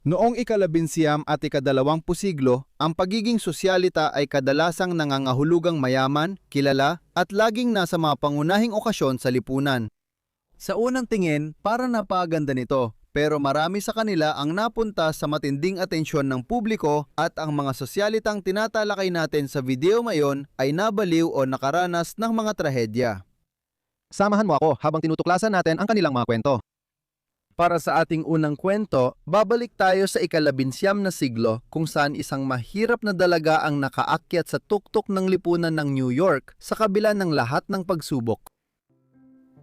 Noong ika-11 at ika-20 siglo, ang pagiging sosyalita ay kadalasang nangangahulugang mayaman, kilala, at laging nasa mga pangunahing okasyon sa lipunan. Sa unang tingin, para napaganda nito, pero marami sa kanila ang napunta sa matinding atensyon ng publiko at ang mga sosyalitang tinatalakay natin sa video ngayon ay nabaliw o nakaranas ng mga trahedya. Samahan mo ako habang tinutuklasan natin ang kanilang mga kwento. Para sa ating unang kwento, babalik tayo sa ika-19 na siglo kung saan isang mahirap na dalaga ang nakaakyat sa tuktok ng lipunan ng New York sa kabila ng lahat ng pagsubok.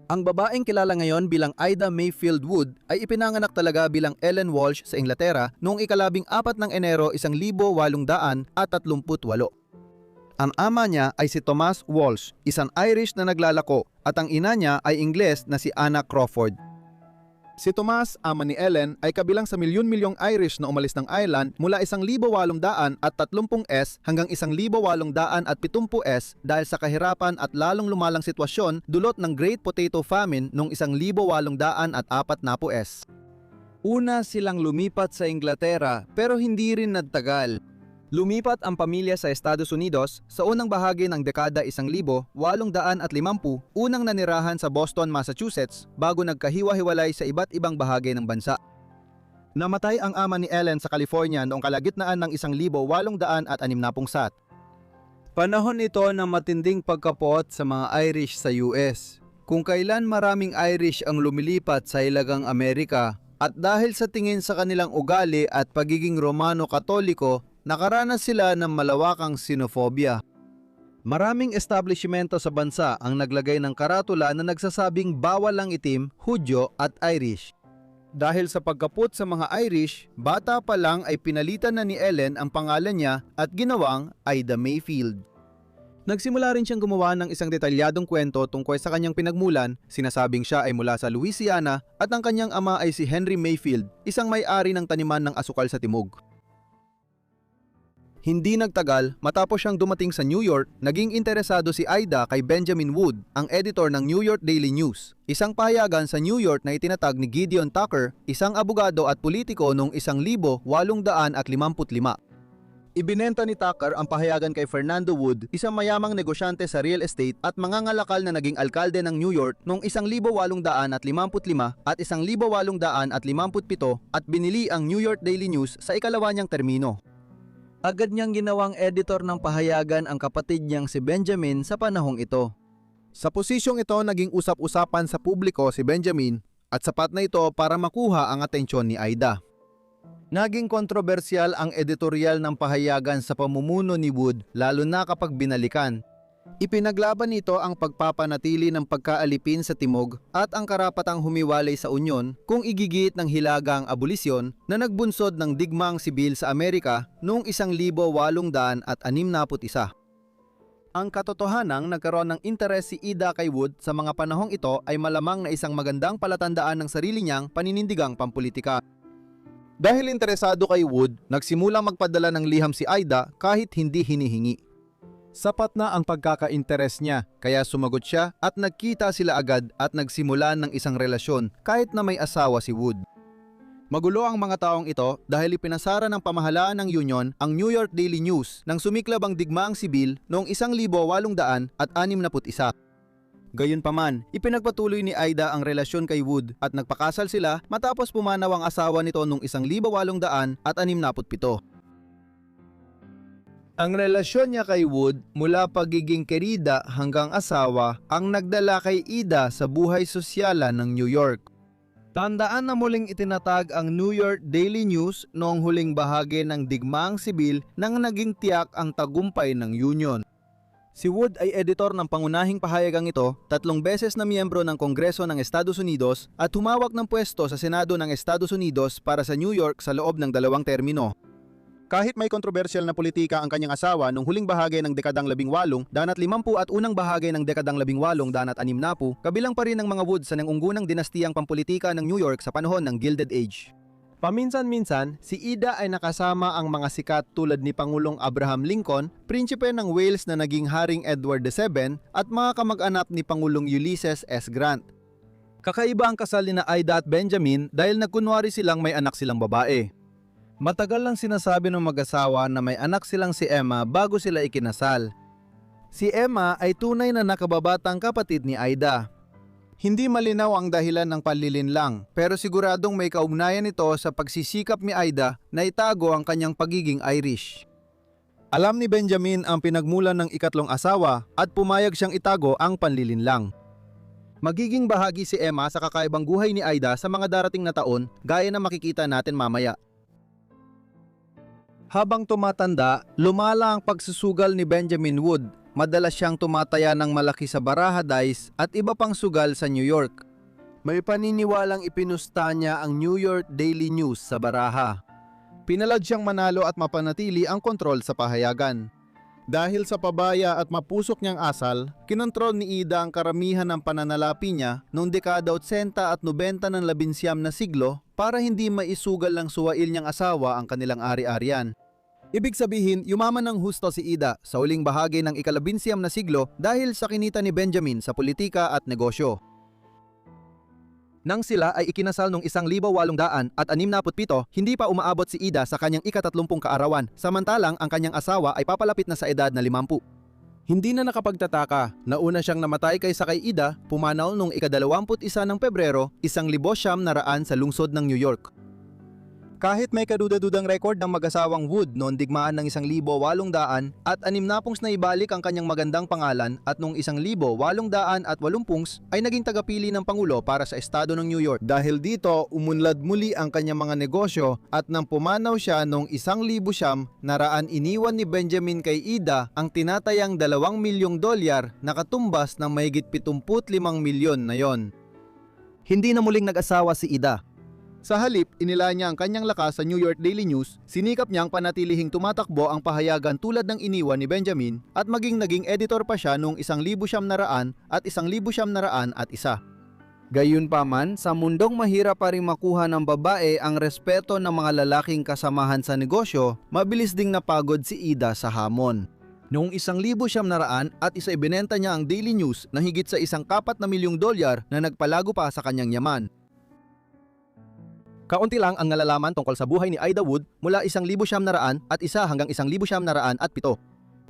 Ang babaeng kilala ngayon bilang Ida Mayfield Wood ay ipinanganak talaga bilang Ellen Walsh sa Inglaterra noong ika-14 ng Enero 1838. Ang ama niya ay si Thomas Walsh, isang Irish na naglalako, at ang ina niya ay Ingles na si Anna Crawford. Si Tomas, ama ni Ellen, ay kabilang sa milyon-milyong Irish na umalis ng Ireland mula 1830s hanggang 1870s dahil sa kahirapan at lalong lumalang sitwasyon dulot ng Great Potato Famine noong 1840s. Una silang lumipat sa Inglaterra pero hindi rin nagtagal. Lumipat ang pamilya sa Estados Unidos sa unang bahagi ng dekada 1850, unang nanirahan sa Boston, Massachusetts bago nagkahiwa-hiwalay sa iba't ibang bahagi ng bansa. Namatay ang ama ni Ellen sa California noong kalagitnaan ng 1860. Panahon ito ng matinding pagkapot sa mga Irish sa US. Kung kailan maraming Irish ang lumilipat sa Hilagang Amerika at dahil sa tingin sa kanilang ugali at pagiging Romano-Katoliko, nakaranas sila ng malawakang xenophobia. Maraming establishmento sa bansa ang naglagay ng karatula na nagsasabing bawal ang itim, Hudyo at Irish. Dahil sa pagkaput sa mga Irish, bata pa lang ay pinalitan na ni Ellen ang pangalan niya at ginawang Ida Mayfield. Nagsimula rin siyang gumawa ng isang detalyadong kwento tungkol sa kanyang pinagmulan, sinasabing siya ay mula sa Louisiana at ang kanyang ama ay si Henry Mayfield, isang may-ari ng taniman ng asukal sa timog. Hindi nagtagal, matapos siyang dumating sa New York, naging interesado si Ida kay Benjamin Wood, ang editor ng New York Daily News, isang pahayagan sa New York na itinatag ni Gideon Tucker, isang abogado at politiko noong 1855. Ibinenta ni Tucker ang pahayagan kay Fernando Wood, isang mayamang negosyante sa real estate at mangangalakal na naging alkalde ng New York noong 1855 at 1857 at binili ang New York Daily News sa ikalawa niyang termino. Agad niyang ginawang editor ng pahayagan ang kapatid niyang si Benjamin sa panahong ito. Sa posisyong ito naging usap-usapan sa publiko si Benjamin at sapat na ito para makuha ang atensyon ni Ida. Naging kontrobersyal ang editorial ng pahayagan sa pamumuno ni Wood lalo na kapag binalikan. Ipinaglaban nito ang pagpapanatili ng pagkaalipin sa timog at ang karapatang humiwalay sa unyon kung igigit ng hilaga ang abolisyon na nagbunsod ng digmaang sibil sa Amerika noong 1861. Ang katotohanang nagkaroon ng interes si Ida kay Wood sa mga panahong ito ay malamang na isang magandang palatandaan ng sarili niyang paninindigang pampulitika. Dahil interesado kay Wood, nagsimulang magpadala ng liham si Ida kahit hindi hinihingi. Sapat na ang pagkaka-interes niya, kaya sumagot siya at nagkita sila agad at nagsimula ng isang relasyon kahit na may asawa si Wood. Magulo ang mga taong ito dahil ipinasara ng pamahalaan ng Union ang New York Daily News nang sumiklab ang digmaang sibil noong 1861. Gayunpaman, ipinagpatuloy ni Ida ang relasyon kay Wood at nagpakasal sila matapos pumanaw ang asawa nito noong 1867. Ang relasyon niya kay Wood mula pagiging kerida hanggang asawa ang nagdala kay Ida sa buhay sosyala ng New York. Tandaan na muling itinatag ang New York Daily News noong huling bahagi ng digmaang sibil nang naging tiyak ang tagumpay ng Union. Si Wood ay editor ng pangunahing pahayagang ito, 3 beses na miyembro ng Kongreso ng Estados Unidos at humawak ng pwesto sa Senado ng Estados Unidos para sa New York sa loob ng 2 termino. Kahit may kontrobersyal na politika ang kanyang asawa nung huling bahagi ng dekadang 18, 50 at unang bahagi ng dekadang 18, 60, kabilang pa rin ng mga Woods sa nangunggunang dinastiyang pampolitika ng New York sa panahon ng Gilded Age. Paminsan-minsan, si Ida ay nakasama ang mga sikat tulad ni Pangulong Abraham Lincoln, prinsipe ng Wales na naging Haring Edward VII at mga kamag-anak ni Pangulong Ulysses S. Grant. Kakaiba ang kasal ni Ida at Benjamin dahil nagkunwari silang may anak silang babae. Matagal lang sinasabi ng mag-asawa na may anak silang si Emma bago sila ikinasal. Si Emma ay tunay na nakababatang kapatid ni Aida. Hindi malinaw ang dahilan ng panlilinlang, pero siguradong may kaugnayan ito sa pagsisikap ni Aida na itago ang kanyang pagiging Irish. Alam ni Benjamin ang pinagmulan ng ikatlong asawa at pumayag siyang itago ang panlilinlang. Magiging bahagi si Emma sa kakaibang buhay ni Aida sa mga darating na taon, gaya na makikita natin mamaya. Habang tumatanda, lumala ang pagsusugal ni Benjamin Wood. Madalas siyang tumataya ng malaki sa Baraha Dice at iba pang sugal sa New York. May paniniwalang ipinusta niya ang New York Daily News sa Baraha. Pinalad siyang manalo at mapanatili ang kontrol sa pahayagan. Dahil sa pabaya at mapusok niyang asal, kinontrol ni Ida ang karamihan ng pananalapi niya noong dekada 80 at 90 ng 19 na siglo para hindi maisugal ng suwail niyang asawa ang kanilang ari-arian. Ibig sabihin, yumaman ng husto si Ida sa uling bahagi ng ika-19 na siglo dahil sa kinita ni Benjamin sa politika at negosyo. Nang sila ay ikinasal noong 1867, hindi pa umaabot si Ida sa kanyang ika-30 kaarawan, samantalang ang kanyang asawa ay papalapit na sa edad na 50. Hindi na nakapagtataka, nauna siyang namatay kaysa kay Ida, pumanaw noong ika-21 ng Pebrero, 1900 sa lungsod ng New York. Kahit may kaduda-dudang record ng mag-asawang Wood noong digmaan ng 1800 at 60 na ibalik ang kanyang magandang pangalan at noong 1880 ay naging tagapili ng Pangulo para sa estado ng New York. Dahil dito, umunlad muli ang kanyang mga negosyo at nang pumanaw siya noong 1900, naraan iniwan ni Benjamin kay Ida ang tinatayang $2 milyong na katumbas ng mahigit 75 milyon na yon. Hindi na muling nag-asawa si Ida. Sa halip, inila niya ang kanyang lakas sa New York Daily News, sinikap niyang panatilihing tumatakbo ang pahayagan tulad ng iniwan ni Benjamin at naging editor pa siya noong 1900 at 1901. Gayunpaman, sa mundong mahirap pa rin makuha ng babae ang respeto ng mga lalaking kasamahan sa negosyo, mabilis ding napagod si Ida sa hamon. Noong 1900 at ibinenta niya ang Daily News na higit sa $2 milyong na nagpalago pa sa kanyang yaman. Kaunti lang ang nalalaman tungkol sa buhay ni Ida Wood mula 1900 at 1 hanggang 1907.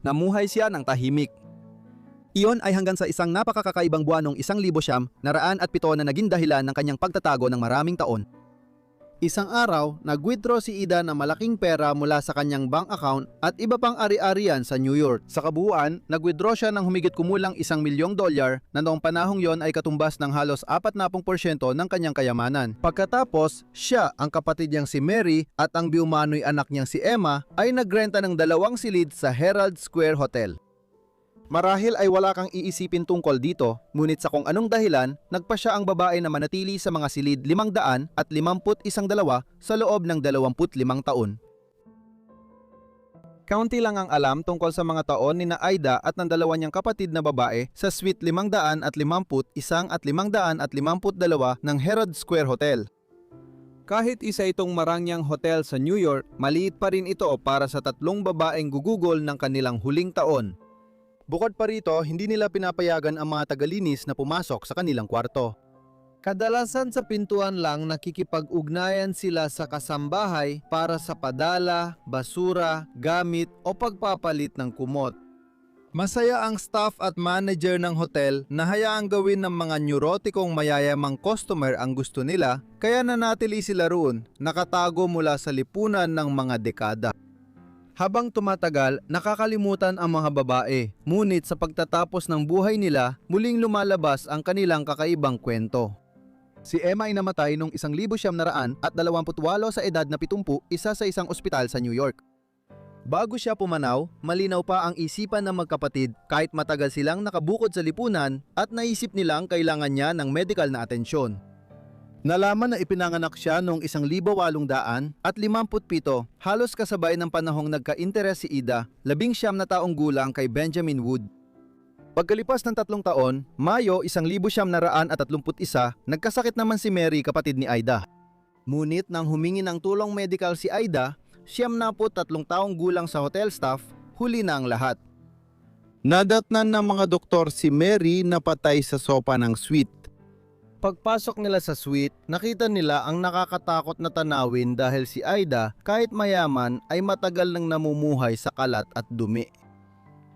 Namuhay siya ng tahimik. Iyon ay hanggang sa isang napakakakaibang buwan noong 1907 na naging dahilan ng kanyang pagtatago ng maraming taon. Isang araw, nag-withdraw si Ida ng malaking pera mula sa kanyang bank account at iba pang ari-arian sa New York. Sa kabuuan, nag-withdraw siya ng humigit kumulang $1 milyong na noong panahong yon ay katumbas ng halos 40% ng kanyang kayamanan. Pagkatapos, siya, ang kapatid niyang si Mary at ang biumano'y anak niyang si Emma ay nagrenta ng 2 silid sa Herald Square Hotel. Marahil ay wala kang iisipin tungkol dito, ngunit sa kung anong dahilan, nagpa siya ang babae na manatili sa mga silid 551 sa loob ng 25 taon. Kaunti lang ang alam tungkol sa mga taon ni Aida at ng dalawa niyang kapatid na babae sa Suite 551 at 552 ng Herald Square Hotel. Kahit isa itong marangyang hotel sa New York, maliit pa rin ito para sa 3 babaeng gugugol ng kanilang huling taon. Bukod pa rito, hindi nila pinapayagan ang mga tagalinis na pumasok sa kanilang kwarto. Kadalasan sa pintuan lang nakikipag-ugnayan sila sa kasambahay para sa padala, basura, gamit o pagpapalit ng kumot. Masaya ang staff at manager ng hotel na hayaang gawin ng mga neurotikong mayayamang customer ang gusto nila, kaya nanatili sila roon, nakatago mula sa lipunan ng mga dekada. Habang tumatagal, nakakalimutan ang mga babae, ngunit sa pagtatapos ng buhay nila, muling lumalabas ang kanilang kakaibang kwento. Si Emma ay namatay noong 1928 sa edad na 70, isa sa isang ospital sa New York. Bago siya pumanaw, malinaw pa ang isipan ng magkapatid kahit matagal silang nakabukod sa lipunan at naisip nilang kailangan niya ng medical na atensyon. Nalaman na ipinanganak siya noong 1857, halos kasabay ng panahong nagka-interes si Ida, 19 na taong gulang kay Benjamin Wood. Pagkalipas ng 3 taon, Mayo 1931, nagkasakit naman si Mary, kapatid ni Aida. Ngunit nang humingi ng tulong medical si Aida, 73 taong gulang sa hotel staff, huli na ang lahat. Nadatnan ng mga doktor si Mary na patay sa sopa ng suite. Pagpasok nila sa suite, nakita nila ang nakakatakot na tanawin dahil si Aida, kahit mayaman, ay matagal nang namumuhay sa kalat at dumi.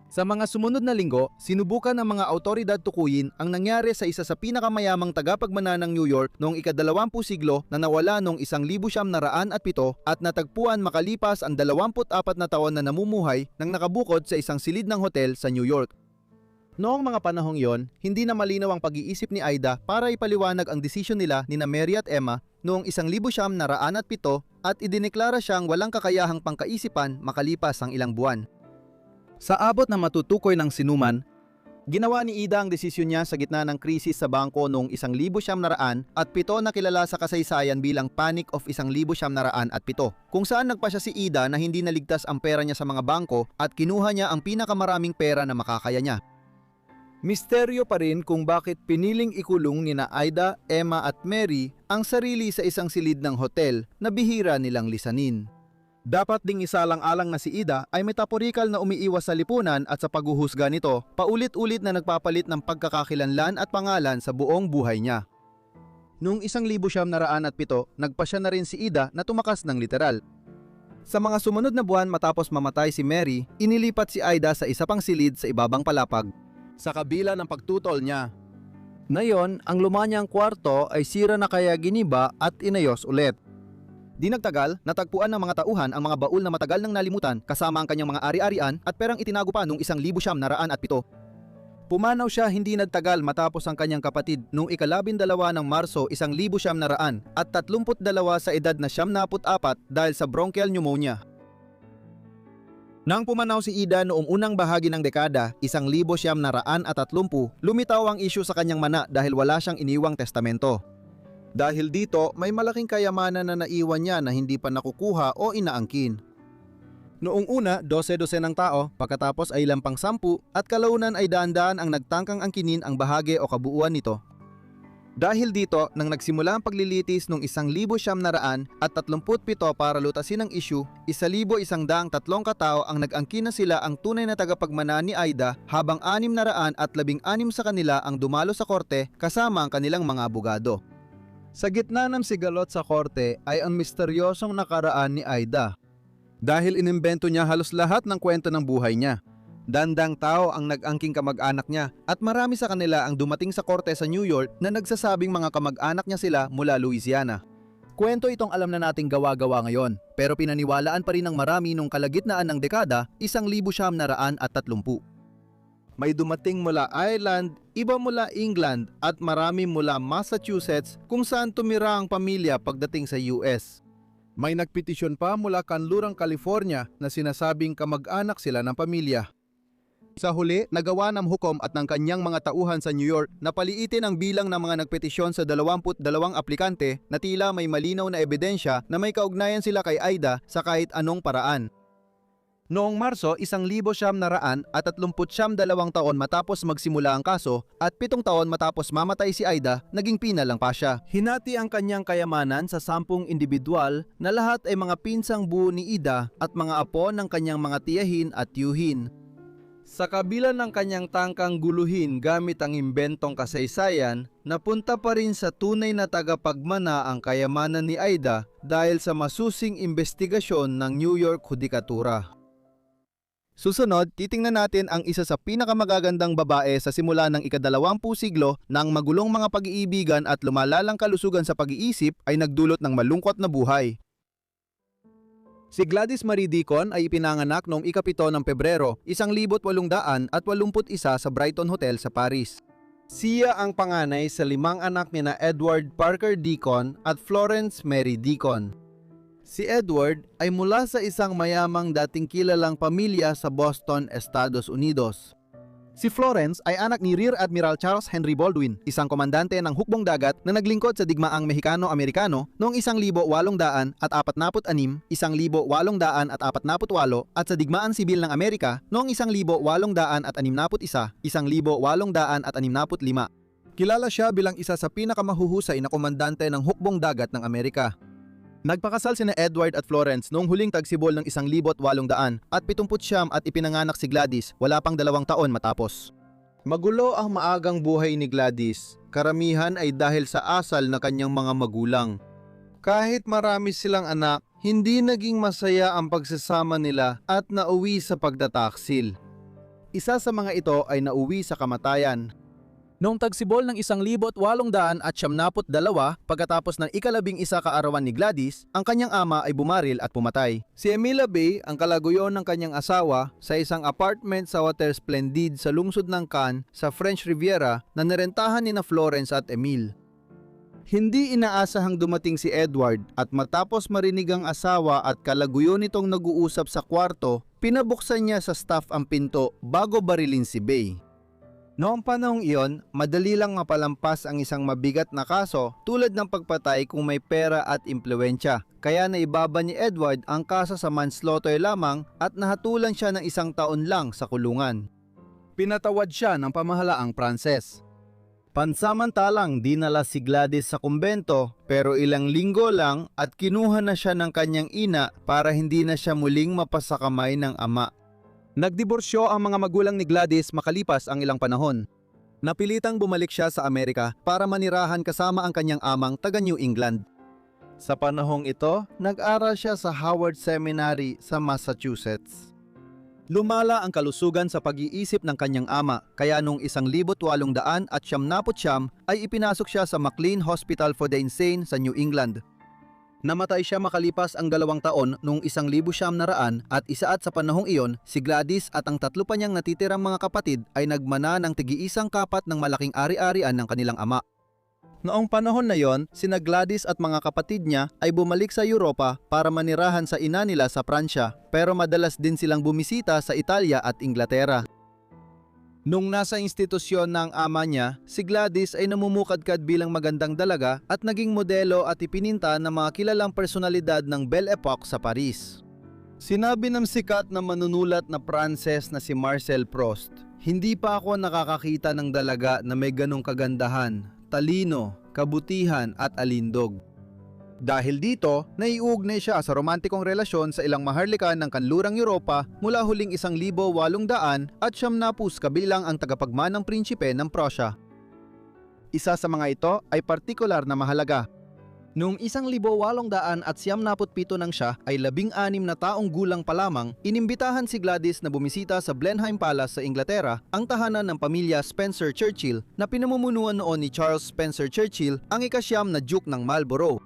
Sa mga sumunod na linggo, sinubukan ng mga awtoridad tukuyin ang nangyari sa isa sa pinakamayamang tagapagmana ng New York noong ika-20 siglo na nawala noong 1907 at natagpuan makalipas ang 24 na taon na namumuhay nang nakabukod sa isang silid ng hotel sa New York. Noong mga panahong yon, hindi na malinaw ang pag-iisip ni Aida para ipaliwanag ang desisyon nila ni Mary at Emma noong 1907 at idineklara siyang walang kakayahang pangkaisipan makalipas ang ilang buwan. Sa abot na matutukoy ng sinuman, ginawa ni Ida ang desisyon niya sa gitna ng krisis sa bangko noong 1907 na kilala sa kasaysayan bilang Panic of 1907, kung saan nagpasya si Ida na hindi naligtas ang pera niya sa mga bangko at kinuha niya ang pinakamaraming pera na makakaya niya. Misteryo pa rin kung bakit piniling ikulong nina Aida, Emma at Mary ang sarili sa isang silid ng hotel na bihira nilang lisanin. Dapat ding isalang-alang na si Ida ay metaporikal na umiiwas sa lipunan at sa paghuhusga nito, paulit-ulit na nagpapalit ng pagkakakilanlan at pangalan sa buong buhay niya. Noong 1907, nagpasya na rin si Ida na tumakas ng literal. Sa mga sumunod na buwan matapos mamatay si Mary, inilipat si Aida sa isa pang silid sa ibabang palapag, sa kabila ng pagtutol niya. Ngayon, ang lumanyang kwarto ay sira na kaya giniba at inayos ulit. Di nagtagal, natagpuan ng mga tauhan ang mga baul na matagal nang nalimutan kasama ang kanyang mga ari-arian at perang itinago pa noong 1907. Pumanaw siya hindi nagtagal matapos ang kanyang kapatid noong ika-12 ng Marso 1900 at 32 sa edad na 74 dahil sa bronchial pneumonia. Nang pumanaw si Ida noong unang bahagi ng dekada, 1930, lumitaw ang isyu sa kanyang mana dahil wala siyang iniwang testamento. Dahil dito, may malaking kayamanan na naiwan niya na hindi pa nakukuha o inaangkin. Noong una, 12 ng tao, pagkatapos ay lampang 10 at kalaunan ay daan-daan ang nagtangkang angkinin ang bahagi o kabuuan nito. Dahil dito, nang nagsimula ang paglilitis noong 1937 para lutasin ang issue, 1,103 katao ang nag-angkin na sila ang tunay na tagapagmana ni Aida habang 616 sa kanila ang dumalo sa korte kasama ang kanilang mga abogado. Sa gitna ng sigalot sa korte ay ang misteryosong nakaraan ni Aida. Dahil inimbento niya halos lahat ng kwento ng buhay niya. Dandang tao ang nag-angking kamag-anak niya at marami sa kanila ang dumating sa korte sa New York na nagsasabing mga kamag-anak niya sila mula Louisiana. Kwento itong alam na nating gawa-gawa ngayon, pero pinaniwalaan pa rin ng marami nung kalagitnaan ng dekada 1930. May dumating mula Ireland, iba mula England at marami mula Massachusetts kung saan tumira ang pamilya pagdating sa US. May nagpetisyon pa mula Kanlurang, California na sinasabing kamag-anak sila ng pamilya. Sa huli, nagawa ng hukom at ng kanyang mga tauhan sa New York na paliitin ang bilang ng mga nagpetisyon sa 22 aplikante na tila may malinaw na ebidensya na may kaugnayan sila kay Aida sa kahit anong paraan. Noong Marso, 1932 taon matapos magsimula ang kaso at 7 taon matapos mamatay si Aida, naging pinalang pa siya. Hinati ang kanyang kayamanan sa 10 individual na lahat ay mga pinsang buo ni Ida at mga apo ng kanyang mga tiyahin at tiyuhin. Sa kabila ng kanyang tangkang guluhin gamit ang imbentong kasaysayan, napunta pa rin sa tunay na tagapagmana ang kayamanan ni Aida dahil sa masusing investigasyon ng New York Hudikatura. Susunod, titingnan natin ang isa sa pinakamagagandang babae sa simula ng ika-20 siglo na ang magulong mga pag-iibigan at lumalalang kalusugan sa pag-iisip ay nagdulot ng malungkot na buhay. Si Gladys Marie Deacon ay ipinanganak noong ika-7 ng Pebrero, 1881 sa Brighton Hotel sa Paris. Siya ang panganay sa 5 anak nina Edward Parker Deacon at Florence Mary Deacon. Si Edward ay mula sa isang mayamang dating kilalang pamilya sa Boston, Estados Unidos. Si Florence ay anak ni Rear Admiral Charles Henry Baldwin, isang komandante ng hukbong dagat na naglingkod sa digmaang Mexicano-Amerikano noong 1846, 1848 at sa digmaan sibil ng Amerika noong 1861, 1865. Kilala siya bilang isa sa pinakamahuhusay na komandante ng hukbong dagat ng Amerika. Nagpakasal sina Edward at Florence noong huling tagsibol ng 1800 at 79 at ipinanganak si Gladys wala pang 2 taon matapos. Magulo ang maagang buhay ni Gladys. Karamihan ay dahil sa asal na kanyang mga magulang. Kahit marami silang anak, hindi naging masaya ang pagsasama nila at nauwi sa pagtataksil. Isa sa mga ito ay nauwi sa kamatayan. Noong tagsibol ng 1,872 pagkatapos ng 11 kaarawan ni Gladys, ang kanyang ama ay bumaril at pumatay. Si Emilia Bay, ang kalaguyon ng kanyang asawa, sa isang apartment sa Hotel Splendid sa lungsod ng Cannes sa French Riviera na nirentahan ni na Florence at Emile. Hindi inaasahang dumating si Edward at matapos marinig ang asawa at kalaguyon nitong nag-uusap sa kwarto, pinabuksan niya sa staff ang pinto bago barilin si Bay. Noong panahong iyon, madali lang mapalampas ang isang mabigat na kaso tulad ng pagpatay kung may pera at impluwensya. Kaya naibaba ni Edward ang kaso sa manslaughter lamang at nahatulan siya ng 1 taon lang sa kulungan. Pinatawad siya ng pamahalaang Pranses. Pansamantalang dinala si Gladys sa kumbento pero ilang linggo lang at kinuha na siya ng kanyang ina para hindi na siya muling mapasakamay ng ama. Nagdiborsyo ang mga magulang ni Gladys makalipas ang ilang panahon. Napilitang bumalik siya sa Amerika para manirahan kasama ang kanyang amang taga New England. Sa panahong ito, nag-aral siya sa Howard Seminary sa Massachusetts. Lumala ang kalusugan sa pag-iisip ng kanyang ama, kaya noong 1879 ay ipinasok siya sa McLean Hospital for the Insane sa New England. Namatay siya makalipas ang 2 taon noong 1900 at isaat sa panahong iyon, si Gladys at ang 3 pa niyang natitirang mga kapatid ay nagmana ng tig-iisang kapat ng malaking ari-arian ng kanilang ama. Noong panahon na yon, sina Gladys at mga kapatid niya ay bumalik sa Europa para manirahan sa ina nila sa Pransya, pero madalas din silang bumisita sa Italia at Inglaterra. Nung nasa institusyon ng ama niya, si Gladys ay namumukadkad bilang magandang dalaga at naging modelo at ipininta ng mga kilalang personalidad ng Belle Époque sa Paris. Sinabi ng sikat na manunulat na Pranses na si Marcel Proust, "Hindi pa ako nakakakita ng dalaga na may ganong kagandahan, talino, kabutihan at alindog." Dahil dito, naiugnay siya sa romantikong relasyon sa ilang maharlika ng kanlurang Europa mula huling 1800 at 70 kabilang ang tagapagmanang prinsipe ng Prussia. Isa sa mga ito ay partikular na mahalaga. Noong 1897 nang siya ay 16 na taong gulang pa lamang, inimbitahan si Gladys na bumisita sa Blenheim Palace sa Inglaterra, ang tahanan ng pamilya Spencer Churchill na pinamumunuan noon ni Charles Spencer Churchill, ang ika-9 na Duke ng Marlborough.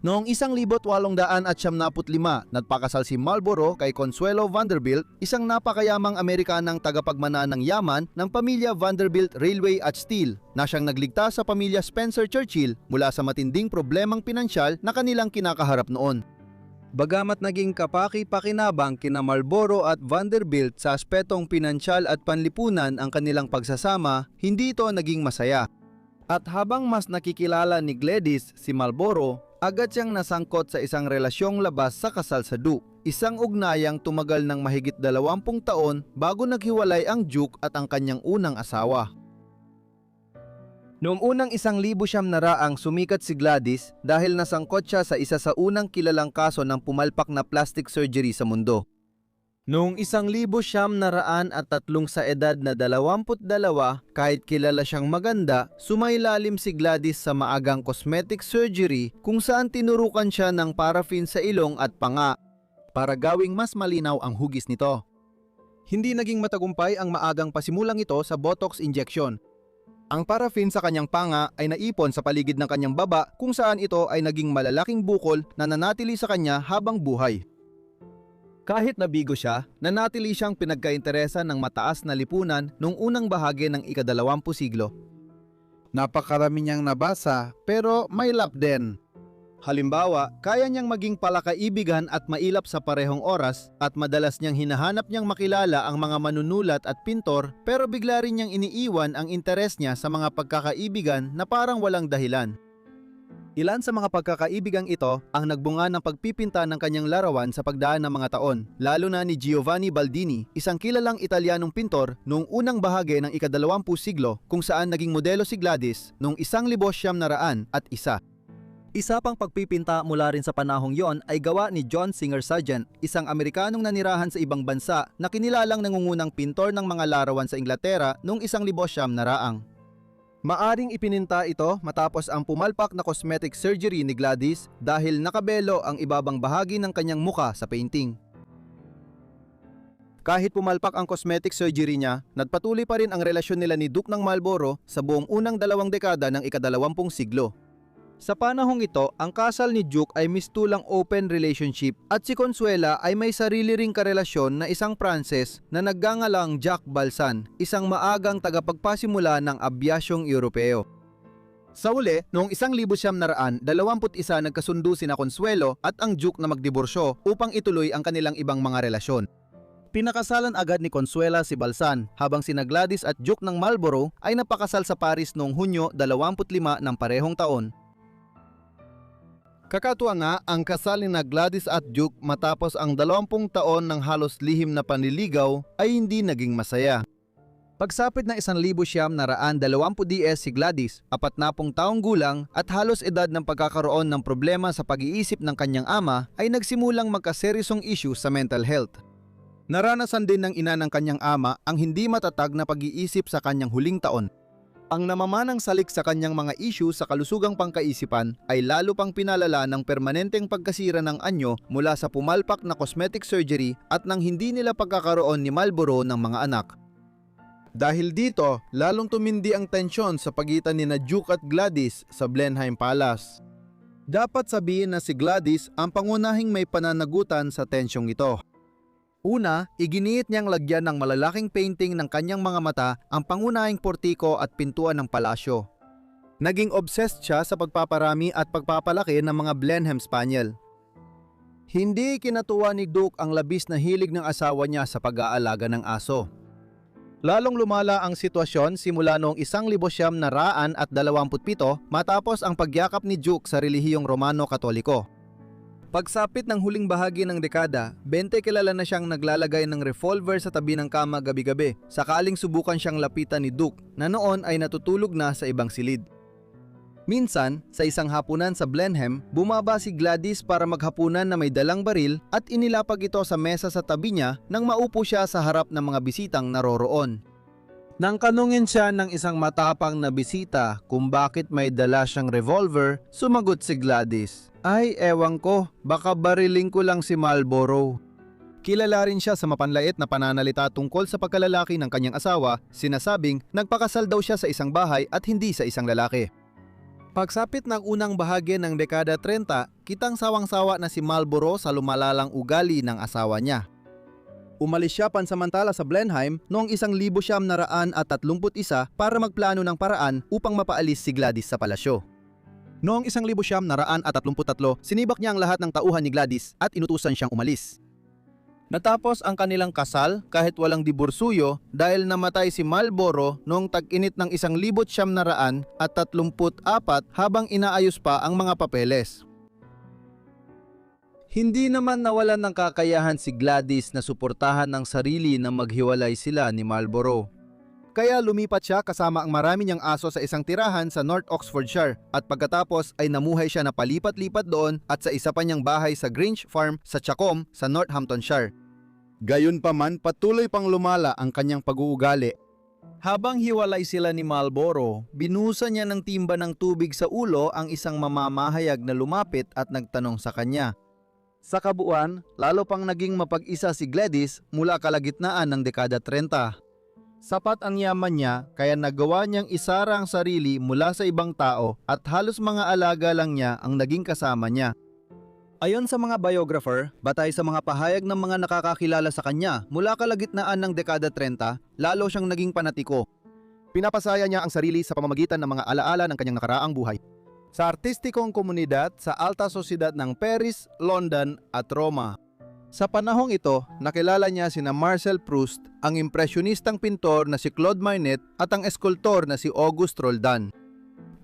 Noong 1875, nagpakasal si Marlborough kay Consuelo Vanderbilt, isang napakayamang Amerikanang tagapagmana ng yaman ng pamilya Vanderbilt Railway at Steel, na siyang nagligtas sa pamilya Spencer Churchill mula sa matinding problemang pinansyal na kanilang kinakaharap noon. Bagamat naging kapaki-pakinabang kina Marlborough at Vanderbilt sa aspetong pinansyal at panlipunan ang kanilang pagsasama, hindi ito naging masaya. At habang mas nakikilala ni Gladys si Marlborough, agad siyang nasangkot sa isang relasyong labas sa kasal sa Duke. Isang ugnayang tumagal ng mahigit 20 taon bago naghiwalay ang Duke at ang kanyang unang asawa. Noong unang 1900 sumikat si Gladys dahil nasangkot siya sa isa sa unang kilalang kaso ng pumalpak na plastic surgery sa mundo. Noong 1903 sa edad na 22, kahit kilala siyang maganda, sumailalim si Gladys sa maagang cosmetic surgery kung saan tinurukan siya ng paraffin sa ilong at panga para gawing mas malinaw ang hugis nito. Hindi naging matagumpay ang maagang pasimulang ito sa Botox injection. Ang paraffin sa kanyang panga ay naipon sa paligid ng kanyang baba kung saan ito ay naging malalaking bukol na nanatili sa kanya habang buhay. Kahit nabigo siya, nanatili siyang pinagkainteresan ng mataas na lipunan noong unang bahagi ng ika-20 siglo. Napakarami niyang nabasa pero may lap din. Halimbawa, kaya niyang maging palakaibigan at mailap sa parehong oras at madalas niyang hinahanap niyang makilala ang mga manunulat at pintor pero bigla rin niyang iniiwan ang interes niya sa mga pagkakaibigan na parang walang dahilan. Ilan sa mga pagkakaibigang ito ang nagbunga ng pagpipinta ng kanyang larawan sa pagdaan ng mga taon, lalo na ni Giovanni Baldini, isang kilalang Italianong pintor noong unang bahagi ng ika-20 siglo kung saan naging modelo si Gladys noong 1901. Isa pang pagpipinta mula rin sa panahong yon ay gawa ni John Singer Sargent, isang Amerikanong nanirahan sa ibang bansa na kinilalang nangungunang pintor ng mga larawan sa Inglaterra noong 1900 na raang. Maaring ipininta ito matapos ang pumalpak na cosmetic surgery ni Gladys dahil nakabelo ang ibabang bahagi ng kanyang muka sa painting. Kahit pumalpak ang cosmetic surgery niya, nagpatuloy pa rin ang relasyon nila ni Duke ng Marlborough sa buong unang 2 dekada ng ika-20 siglo. Sa panahong ito, ang kasal ni Duke ay mistulang open relationship at si Consuela ay may sarili ring karelasyon na isang Pranses na nagngangalang Jacques Balsan, isang maagang tagapagpasimula ng abyasyong Europeo. Sa uli, noong 1921, nagkasundo sina Consuelo at ang Duke na magdiborsyo upang ituloy ang kanilang ibang mga relasyon. Pinakasalan agad ni Consuela si Balsan habang sina Gladys at Duke ng Marlborough ay napakasal sa Paris noong Hunyo 25 ng parehong taon. Kakatuwa nga ang kasal ni Gladys at Duke matapos ang 20 taon ng halos lihim na panliligaw ay hindi naging masaya. Pagsapit ng 1920 DS si Gladys, 40 taong gulang at halos edad ng pagkakaroon ng problema sa pag-iisip ng kanyang ama ay nagsimulang magkaseryosong issue sa mental health. Naranasan din ng ina ng kanyang ama ang hindi matatag na pag-iisip sa kanyang huling taon. Ang namamanang salik sa kanyang mga issue sa kalusugang pangkaisipan ay lalo pang pinalala ng permanenteng pagkasira ng anyo mula sa pumalpak na cosmetic surgery at nang hindi nila pagkakaroon ni Marlborough ng mga anak. Dahil dito, lalong tumindi ang tensyon sa pagitan ni Duke at Gladys sa Blenheim Palace. Dapat sabihin na si Gladys ang pangunahing may pananagutan sa tensyong ito. Una, iginiit niyang lagyan ng malalaking painting ng kanyang mga mata ang pangunahing portiko at pintuan ng palasyo. Naging obsessed siya sa pagpaparami at pagpapalaki ng mga Blenheim Spaniel. Hindi kinatuwa ni Duke ang labis na hilig ng asawa niya sa pag-aalaga ng aso. Lalong lumala ang sitwasyon simula noong 1927 matapos ang pagyakap ni Duke sa relihiyong Romano-Katoliko. Pagsapit ng huling bahagi ng dekada, 20 kilala na siyang naglalagay ng revolver sa tabi ng kama gabi-gabi sakaling subukan siyang lapitan ni Duke na noon ay natutulog na sa ibang silid. Minsan, sa isang hapunan sa Blenheim, bumaba si Gladys para maghapunan na may dalang baril at inilapag ito sa mesa sa tabi niya nang maupo siya sa harap ng mga bisitang naroroon. Nang kanungin siya ng isang matapang na bisita kung bakit may dala siyang revolver, sumagot si Gladys, "Ay, ewan ko, baka bariling ko lang si Marlborough." Kilala rin siya sa mapanlait na pananalita tungkol sa pagkalalaki ng kanyang asawa, sinasabing nagpakasal daw siya sa isang bahay at hindi sa isang lalaki. Pagsapit ng unang bahagi ng dekada 30, kitang sawang-sawa na si Marlborough sa lumalalang ugali ng asawa niya. Umalis siya pansamantala sa Blenheim noong 1931 para magplano ng paraan upang mapaalis si Gladys sa palasyo. Noong 1933, sinibak niya ang lahat ng tauhan ni Gladys at inutusan siyang umalis. Natapos ang kanilang kasal kahit walang diborsuyo dahil namatay si Marlborough noong tag-init ng 1934 habang inaayos pa ang mga papeles. Hindi naman nawalan ng kakayahan si Gladys na suportahan ng sarili na maghiwalay sila ni Marlborough. Kaya lumipat siya kasama ang marami niyang aso sa isang tirahan sa North Oxfordshire at pagkatapos ay namuhay siya na palipat-lipat doon at sa isa pa niyang bahay sa Grange Farm sa Chacombe sa Northamptonshire. Gayunpaman, patuloy pang lumala ang kanyang pag-uugali. Habang hiwalay sila ni Marlborough, binusa niya ng timba ng tubig sa ulo ang isang mamamahayag na lumapit at nagtanong sa kanya. Sa kabuuan, lalo pang naging mapag-isa si Gladys mula kalagitnaan ng dekada 30. Sapat ang yaman niya kaya nagawa niyang isara ang sarili mula sa ibang tao at halos mga alaga lang niya ang naging kasama niya. Ayon sa mga biographer, batay sa mga pahayag ng mga nakakakilala sa kanya mula kalagitnaan ng dekada 30, lalo siyang naging panatiko. Pinapasaya niya ang sarili sa pamamagitan ng mga alaala ng kanyang nakaraang buhay. Sa artistikong komunidad sa alta sosyedad ng Paris, London at Roma. Sa panahong ito, nakilala niya sina Marcel Proust, ang impresyonistang pintor na si Claude Monet at ang eskultor na si Auguste Rodin.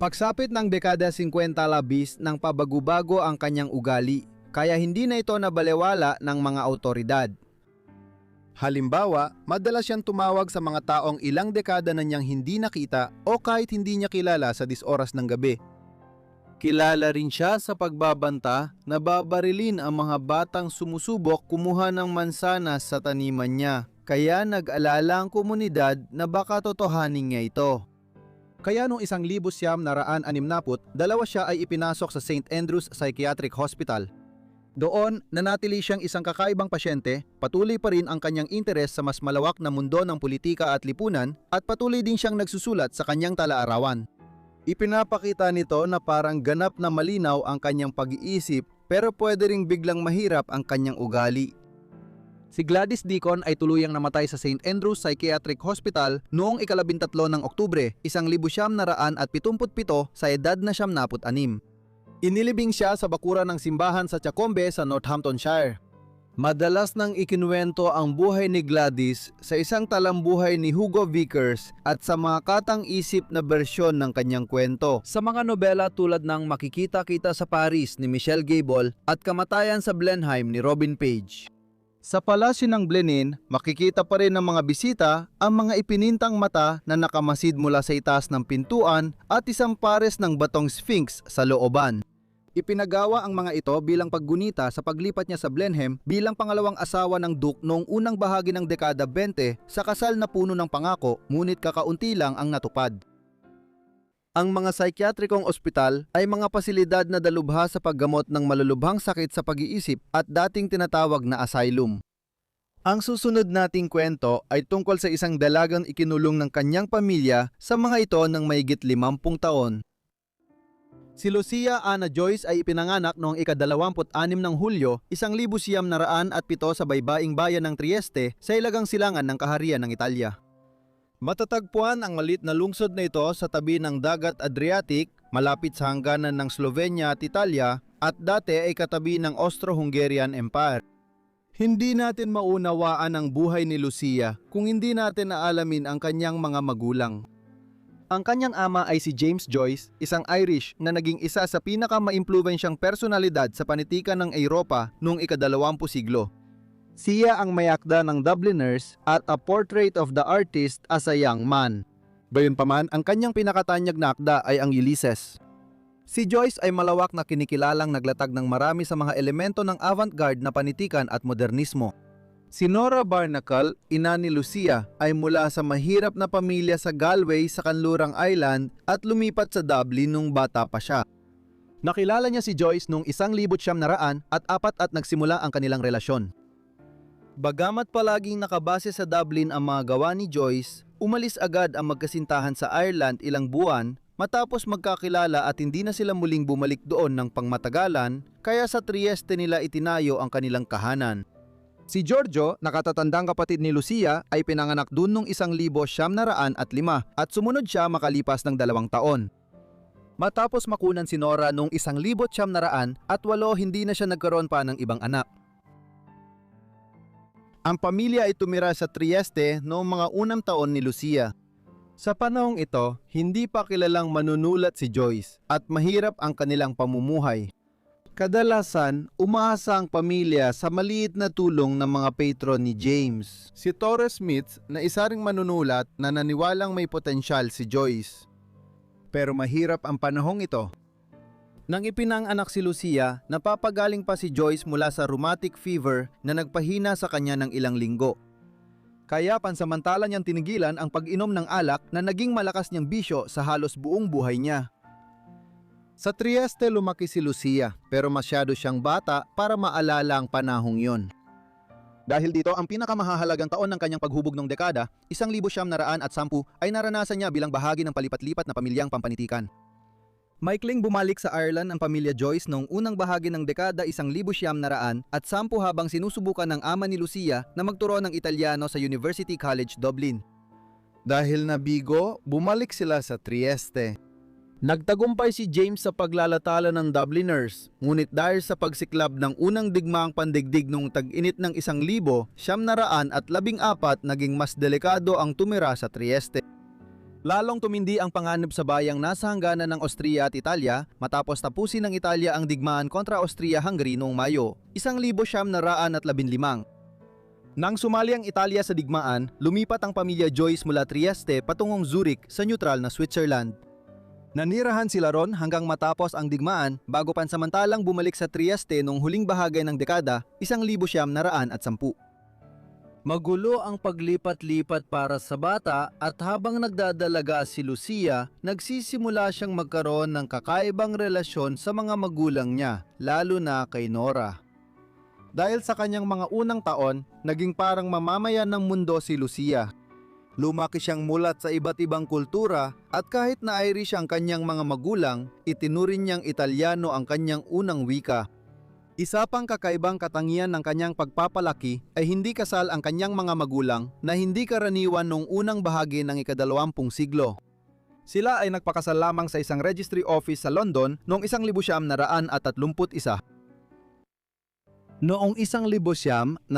Pagsapit ng dekada 50 labis nang pabago-bago ang kanyang ugali, kaya hindi na ito nabalewala ng mga awtoridad. Halimbawa, madalas siyang tumawag sa mga taong ilang dekada na niyang hindi nakita o kahit hindi niya kilala sa 10 oras ng gabi. Kilala rin siya sa pagbabanta na babarilin ang mga batang sumusubok kumuha ng mansanas sa taniman niya. Kaya nag-alala ang komunidad na baka totohanin niya ito. Kaya noong 1962, dalawa siya ay ipinasok sa St. Andrew's Psychiatric Hospital. Doon, nanatili siyang isang kakaibang pasyente, patuloy pa rin ang kanyang interes sa mas malawak na mundo ng politika at lipunan at patuloy din siyang nagsusulat sa kanyang talaarawan. Ipinapakita nito na parang ganap na malinaw ang kanyang pag-iisip pero pwede ring biglang mahirap ang kanyang ugali. Si Gladys Deacon ay tuluyang namatay sa St. Andrew's Psychiatric Hospital noong 13 ng Oktubre, 1977 sa edad na 76. Inilibing siya sa bakuran ng simbahan sa Chacombe sa Northamptonshire. Madalas nang ikinuwento ang buhay ni Gladys sa isang talambuhay ni Hugo Vickers at sa mga katang-isip na bersyon ng kanyang kwento. Sa mga nobela tulad ng Makikita-kita sa Paris ni Michelle Gable at Kamatayan sa Blenheim ni Robin Page. Sa palasyo ng Blenheim, makikita pa rin ng mga bisita ang mga ipinintang mata na nakamasid mula sa itaas ng pintuan at isang pares ng batong sphinx sa looban. Ipinagawa ang mga ito bilang paggunita sa paglipat niya sa Blenheim bilang pangalawang asawa ng Duke noong unang bahagi ng dekada 20 sa kasal na puno ng pangako, ngunit kakaunti lang ang natupad. Ang mga psikiatrikong ospital ay mga pasilidad na dalubha sa paggamot ng malulubhang sakit sa pag-iisip at dating tinatawag na asylum. Ang susunod nating kwento ay tungkol sa isang dalagang ikinulong ng kanyang pamilya sa mga ito ng mahigit 50 taon. Si Lucia Anna Joyce ay ipinanganak noong ika-26 ng Hulyo, 1907 sa baybaing bayan ng Trieste sa ilagang silangan ng kaharian ng Italya. Matatagpuan ang maliit na lungsod na ito sa tabi ng dagat Adriatic, malapit sa hangganan ng Slovenia at Italia, at dati ay katabi ng Austro-Hungarian Empire. Hindi natin maunawaan ang buhay ni Lucia kung hindi natin naalamin ang kanyang mga magulang. Ang kanyang ama ay si James Joyce, isang Irish na naging isa sa pinakamaimpluwensyang personalidad sa panitikan ng Europa noong ika-20 siglo. Siya ang mayakda ng Dubliners at A Portrait of the Artist as a Young Man. Gayunpaman, ang kanyang pinakatanyag na akda ay ang Ulysses. Si Joyce ay malawak na kinikilalang naglatag ng marami sa mga elemento ng avant-garde na panitikan at modernismo. Si Nora Barnacle, ina ni Lucia, ay mula sa mahirap na pamilya sa Galway sa Kanlurang Island at lumipat sa Dublin nung bata pa siya. Nakilala niya si Joyce noong 1904 at nagsimula ang kanilang relasyon. Bagamat palaging nakabase sa Dublin ang mga gawa ni Joyce, umalis agad ang magkasintahan sa Ireland ilang buwan matapos magkakilala at hindi na sila muling bumalik doon ng pangmatagalan, kaya sa Trieste nila itinayo ang kanilang kahanan. Si Giorgio, nakatatandang kapatid ni Lucia, ay pinanganak dun noong 1905 at sumunod siya makalipas ng 2 taon. Matapos makunan si Nora noong 1908 hindi na siya nagkaroon pa ng ibang anak. Ang pamilya ay tumira sa Trieste noong mga unang taon ni Lucia. Sa panahong ito, hindi pa kilalang manunulat si Joyce at mahirap ang kanilang pamumuhay. Kadalasan, umaasa ang pamilya sa maliit na tulong ng mga patron ni James. Si Torres Smith na isa ring manunulat na naniwalang may potensyal si Joyce. Pero mahirap ang panahong ito. Nang ipinanganak si Lucia, napapagaling pa si Joyce mula sa rheumatic fever na nagpahina sa kanya ng ilang linggo. Kaya pansamantala niyang tinigilan ang pag-inom ng alak na naging malakas niyang bisyo sa halos buong buhay niya. Sa Trieste lumaki si Lucia pero masyado siyang bata para maalala ang panahong yon. Dahil dito, ang pinakamahahalagang taon ng kanyang paghubog ng dekada, 1910 ay naranasan niya bilang bahagi ng palipat-lipat na pamilyang pampanitikan. Maikling bumalik sa Ireland ang pamilya Joyce noong unang bahagi ng dekada 1910 habang sinusubukan ng ama ni Lucia na magturo ng Italyano sa University College Dublin. Dahil nabigo, bumalik sila sa Trieste. Nagtagumpay si James sa paglalatala ng Dubliners, ngunit dahil sa pagsiklab ng unang digmaang pandigdig noong tag-init ng 1914, naging mas delikado ang tumira sa Trieste. Lalong tumindi ang panganib sa bayang nasa hangganan ng Austria at Italia matapos tapusin ng Italia ang digmaan kontra Austria-Hungary noong Mayo, 1915. Nang sumali ang Italia sa digmaan, lumipat ang pamilya Joyce mula Trieste patungong Zurich sa neutral na Switzerland. Nanirahan sila ron hanggang matapos ang digmaan bago pansamantalang bumalik sa Trieste noong huling bahagi ng dekada 1910. Magulo ang paglipat-lipat para sa bata at habang nagdadalaga si Lucia, nagsisimula siyang magkaroon ng kakaibang relasyon sa mga magulang niya, lalo na kay Nora. Dahil sa kanyang mga unang taon, naging parang mamamayan ng mundo si Lucia. Lumaki siyang mulat sa iba't ibang kultura at kahit na Irish ang kanyang mga magulang, itinuring niyang Italyano ang kanyang unang wika. Isa pang kakaibang katangian ng kanyang pagpapalaki ay hindi kasal ang kanyang mga magulang na hindi karaniwan noong unang bahagi ng ika-20 siglo. Sila ay nagpakasal lamang sa isang registry office sa London noong 1931. Noong 1920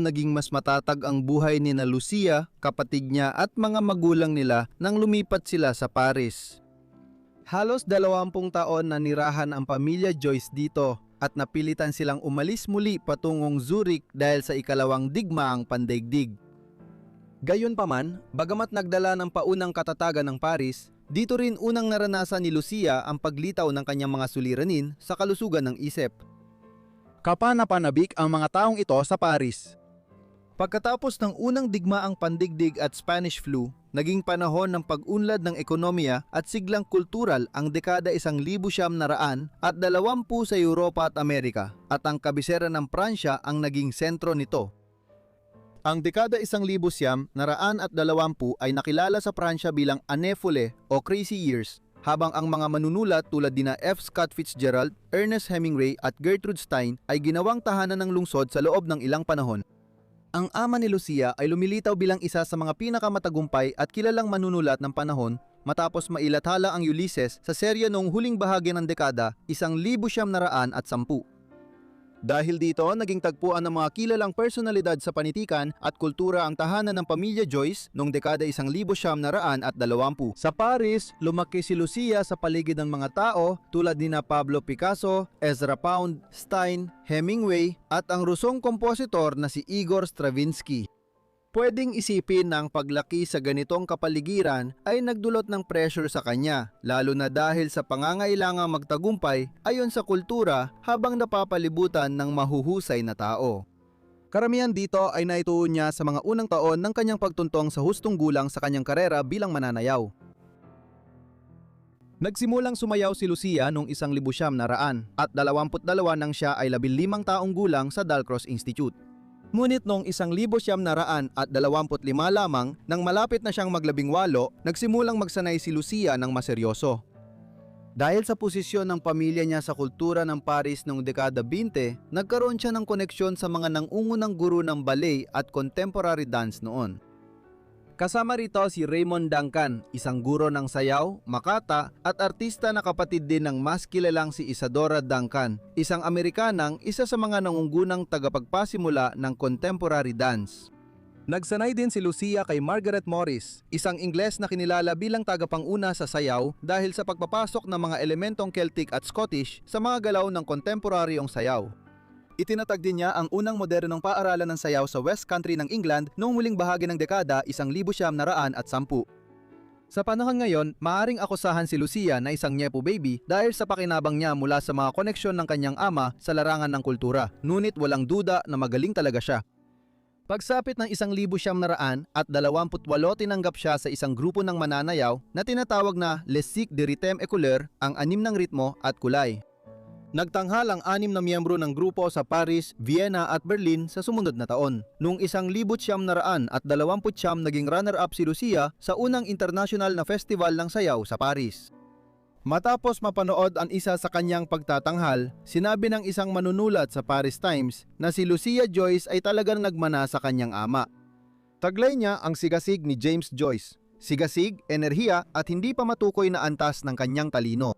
naging mas matatag ang buhay ni na Lucia, kapatid niya at mga magulang nila nang lumipat sila sa Paris. Halos 20 taon na nirahan ang pamilya Joyce dito at napilitan silang umalis muli patungong Zurich dahil sa ikalawang digmaang pandaigdig. Gayunpaman, bagamat nagdala ng paunang katatagan ng Paris, dito rin unang naranasan ni Lucia ang paglitaw ng kanyang mga suliranin sa kalusugan ng isip. Kapanapanabik ang mga taong ito sa Paris. Pagkatapos ng unang digmaang pandigdig at Spanish flu, naging panahon ng pag-unlad ng ekonomiya at siglang kultural ang dekada 1920 at 20 sa Europa at Amerika, at ang kabisera ng Pransya ang naging sentro nito. Ang dekada 1920 ay nakilala sa Pransya bilang Années Folles o Crazy Years, habang ang mga manunulat tulad dina F. Scott Fitzgerald, Ernest Hemingway at Gertrude Stein ay ginawang tahanan ng lungsod sa loob ng ilang panahon. Ang ama ni Lucia ay lumilitaw bilang isa sa mga pinakamatagumpay at kilalang manunulat ng panahon matapos mailathala ang Ulysses sa serye noong huling bahagi ng dekada 1910. Dahil dito, naging tagpuan ng mga kilalang personalidad sa panitikan at kultura ang tahanan ng pamilya Joyce noong dekada 1920. Sa Paris, lumaki si Lucia sa paligid ng mga tao tulad ni Pablo Picasso, Ezra Pound, Stein, Hemingway at ang Rusong kompositor na si Igor Stravinsky. Pwedeng isipin na ang paglaki sa ganitong kapaligiran ay nagdulot ng pressure sa kanya, lalo na dahil sa pangangailangang magtagumpay ayon sa kultura habang napapalibutan ng mahuhusay na tao. Karamihan dito ay naituon niya sa mga unang taon ng kanyang pagtuntong sa hustong gulang sa kanyang karera bilang mananayaw. Nagsimulang sumayaw si Lucia noong 1900 at 22 nang siya ay 15 taong gulang sa Dalcross Institute. Ngunit noong 1925 lamang, nang malapit na siyang mag-18, nagsimulang magsanay si Lucia ng maseryoso. Dahil sa posisyon ng pamilya niya sa kultura ng Paris noong dekada 20, nagkaroon siya ng koneksyon sa mga nangungunang guro ng ballet at contemporary dance noon. Kasama rito si Raymond Duncan, isang guro ng sayaw, makata at artista na kapatid din ng mas kilalang si Isadora Duncan, isang Amerikanang isa sa mga nangungunang tagapagpasimula ng contemporary dance. Nagsanay din si Lucia kay Margaret Morris, isang Ingles na kinilala bilang tagapanguna sa sayaw dahil sa pagpapasok ng mga elementong Celtic at Scottish sa mga galaw ng kontemporaryong sayaw. Itinatag din niya ang unang modernong paaralan ng sayaw sa West Country ng England noong huling bahagi ng dekada 1910. Sa panahon ngayon, maaring akusahan si Lucia na isang Nepo baby dahil sa pakinabang niya mula sa mga koneksyon ng kanyang ama sa larangan ng kultura, ngunit walang duda na magaling talaga siya. Pagsapit ng 1928 tinanggap siya sa isang grupo ng mananayaw na tinatawag na Les Cycles de Rythme et Couleur, ang 6 ng ritmo at kulay. Nagtanghal ang 6 na miyembro ng grupo sa Paris, Vienna at Berlin sa sumunod na taon. Noong 1929 naging runner-up si Lucia sa unang international na festival ng sayaw sa Paris. Matapos mapanood ang isa sa kanyang pagtatanghal, sinabi ng isang manunulat sa Paris Times na si Lucia Joyce ay talagang nagmana sa kanyang ama. Taglay niya ang sigasig ni James Joyce, sigasig, enerhiya at hindi pa matukoy na antas ng kanyang talino.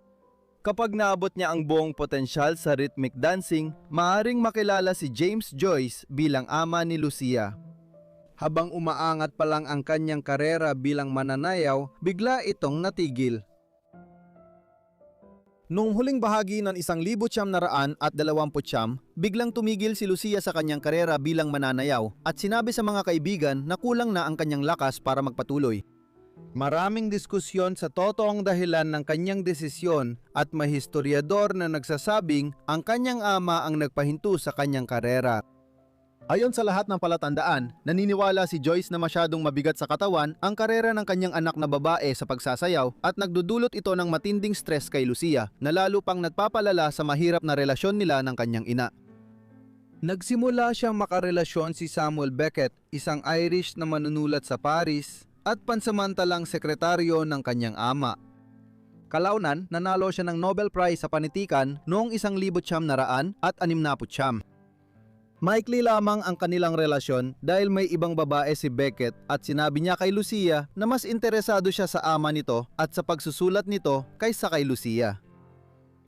Kapag naabot niya ang buong potensyal sa rhythmic dancing, maaaring makilala si James Joyce bilang ama ni Lucia. Habang umaangat pa lang ang kanyang karera bilang mananayaw, bigla itong natigil. Noong huling bahagi ng 1929, biglang tumigil si Lucia sa kanyang karera bilang mananayaw at sinabi sa mga kaibigan na kulang na ang kanyang lakas para magpatuloy. Maraming diskusyon sa totoong dahilan ng kanyang desisyon at may historiador na nagsasabing ang kanyang ama ang nagpahinto sa kanyang karera. Ayon sa lahat ng palatandaan, naniniwala si Joyce na masyadong mabigat sa katawan ang karera ng kanyang anak na babae sa pagsasayaw at nagdudulot ito ng matinding stress kay Lucia na lalo pang nagpapalala sa mahirap na relasyon nila ng kanyang ina. Nagsimula siyang makarelasyon si Samuel Beckett, isang Irish na manunulat sa Paris at pansamantalang sekretaryo ng kanyang ama. Kalaunan, nanalo siya ng Nobel Prize sa panitikan noong 1969. Maikli lamang ang kanilang relasyon dahil may ibang babae si Beckett at sinabi niya kay Lucia na mas interesado siya sa ama nito at sa pagsusulat nito kaysa kay Lucia.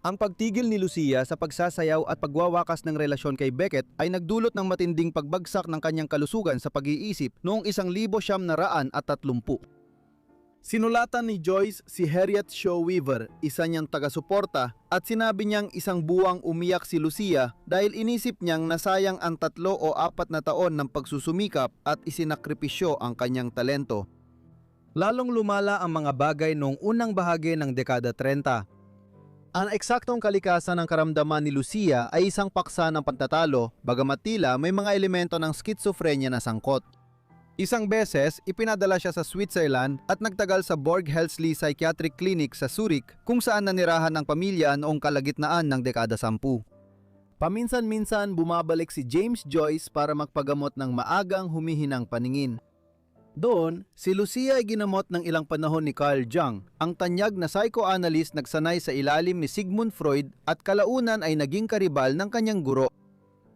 Ang pagtigil ni Lucia sa pagsasayaw at pagwawakas ng relasyon kay Beckett ay nagdulot ng matinding pagbagsak ng kanyang kalusugan sa pag-iisip noong 1930. Sinulatan ni Joyce si Harriet Shaw Weaver, isa niyang taga-suporta, at sinabi niyang isang buwang umiyak si Lucia dahil inisip niyang nasayang ang 3 o 4 na taon ng pagsusumikap at isinakripisyo ang kanyang talento. Lalong lumala ang mga bagay noong unang bahagi ng dekada 30. Ang eksaktong kalikasan ng karamdaman ni Lucia ay isang paksa ng pantatalo, bagamat tila may mga elemento ng schizophrenia na sangkot. Isang beses, ipinadala siya sa Switzerland at nagtagal sa Borg Helsley Psychiatric Clinic sa Zurich kung saan nanirahan ng pamilya noong kalagitnaan ng dekada 10. Paminsan-minsan bumabalik si James Joyce para magpagamot ng maagang humihinang paningin. Doon, si Lucia ay ginamot ng ilang panahon ni Carl Jung, ang tanyag na psychoanalyst nagsanay sa ilalim ni Sigmund Freud at kalaunan ay naging karibal ng kanyang guro.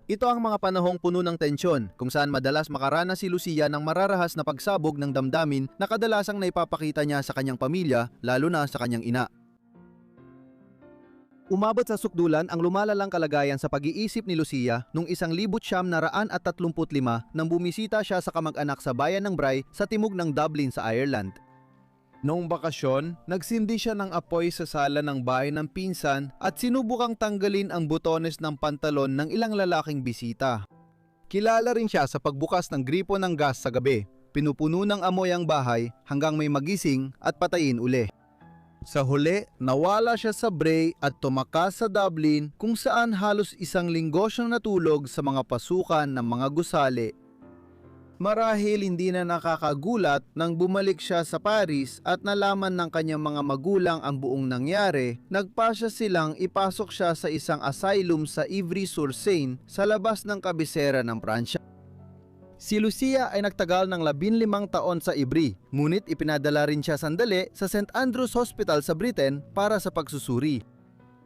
Ito ang mga panahong puno ng tensyon kung saan madalas makaranas si Lucia ng mararahas na pagsabog ng damdamin na kadalasang naipapakita niya sa kanyang pamilya, lalo na sa kanyang ina. Umabot sa sukdulan ang lumalalang kalagayan sa pag-iisip ni Lucia noong 1935 nang bumisita siya sa kamag-anak sa bayan ng Bray sa timog ng Dublin sa Ireland. Noong bakasyon, nagsindi siya ng apoy sa sala ng bahay ng pinsan at sinubukang tanggalin ang butones ng pantalon ng ilang lalaking bisita. Kilala rin siya sa pagbukas ng gripo ng gas sa gabi. Pinupuno ng amoy ang bahay hanggang may magising at patayin uli. Sa huli, nawala siya sa Bray at tumakas sa Dublin kung saan halos 1 linggo siyang natulog sa mga pasukan ng mga gusali. Marahil hindi na nakakagulat nang bumalik siya sa Paris at nalaman ng kanyang mga magulang ang buong nangyari, nagpasya silang ipasok siya sa isang asylum sa Ivry-sur-Seine sa labas ng kabisera ng Pransya. Si Lucia ay nagtagal ng 15 taon sa Ivry, ngunit ipinadala rin siya sandali sa St. Andrew's Hospital sa Britain para sa pagsusuri.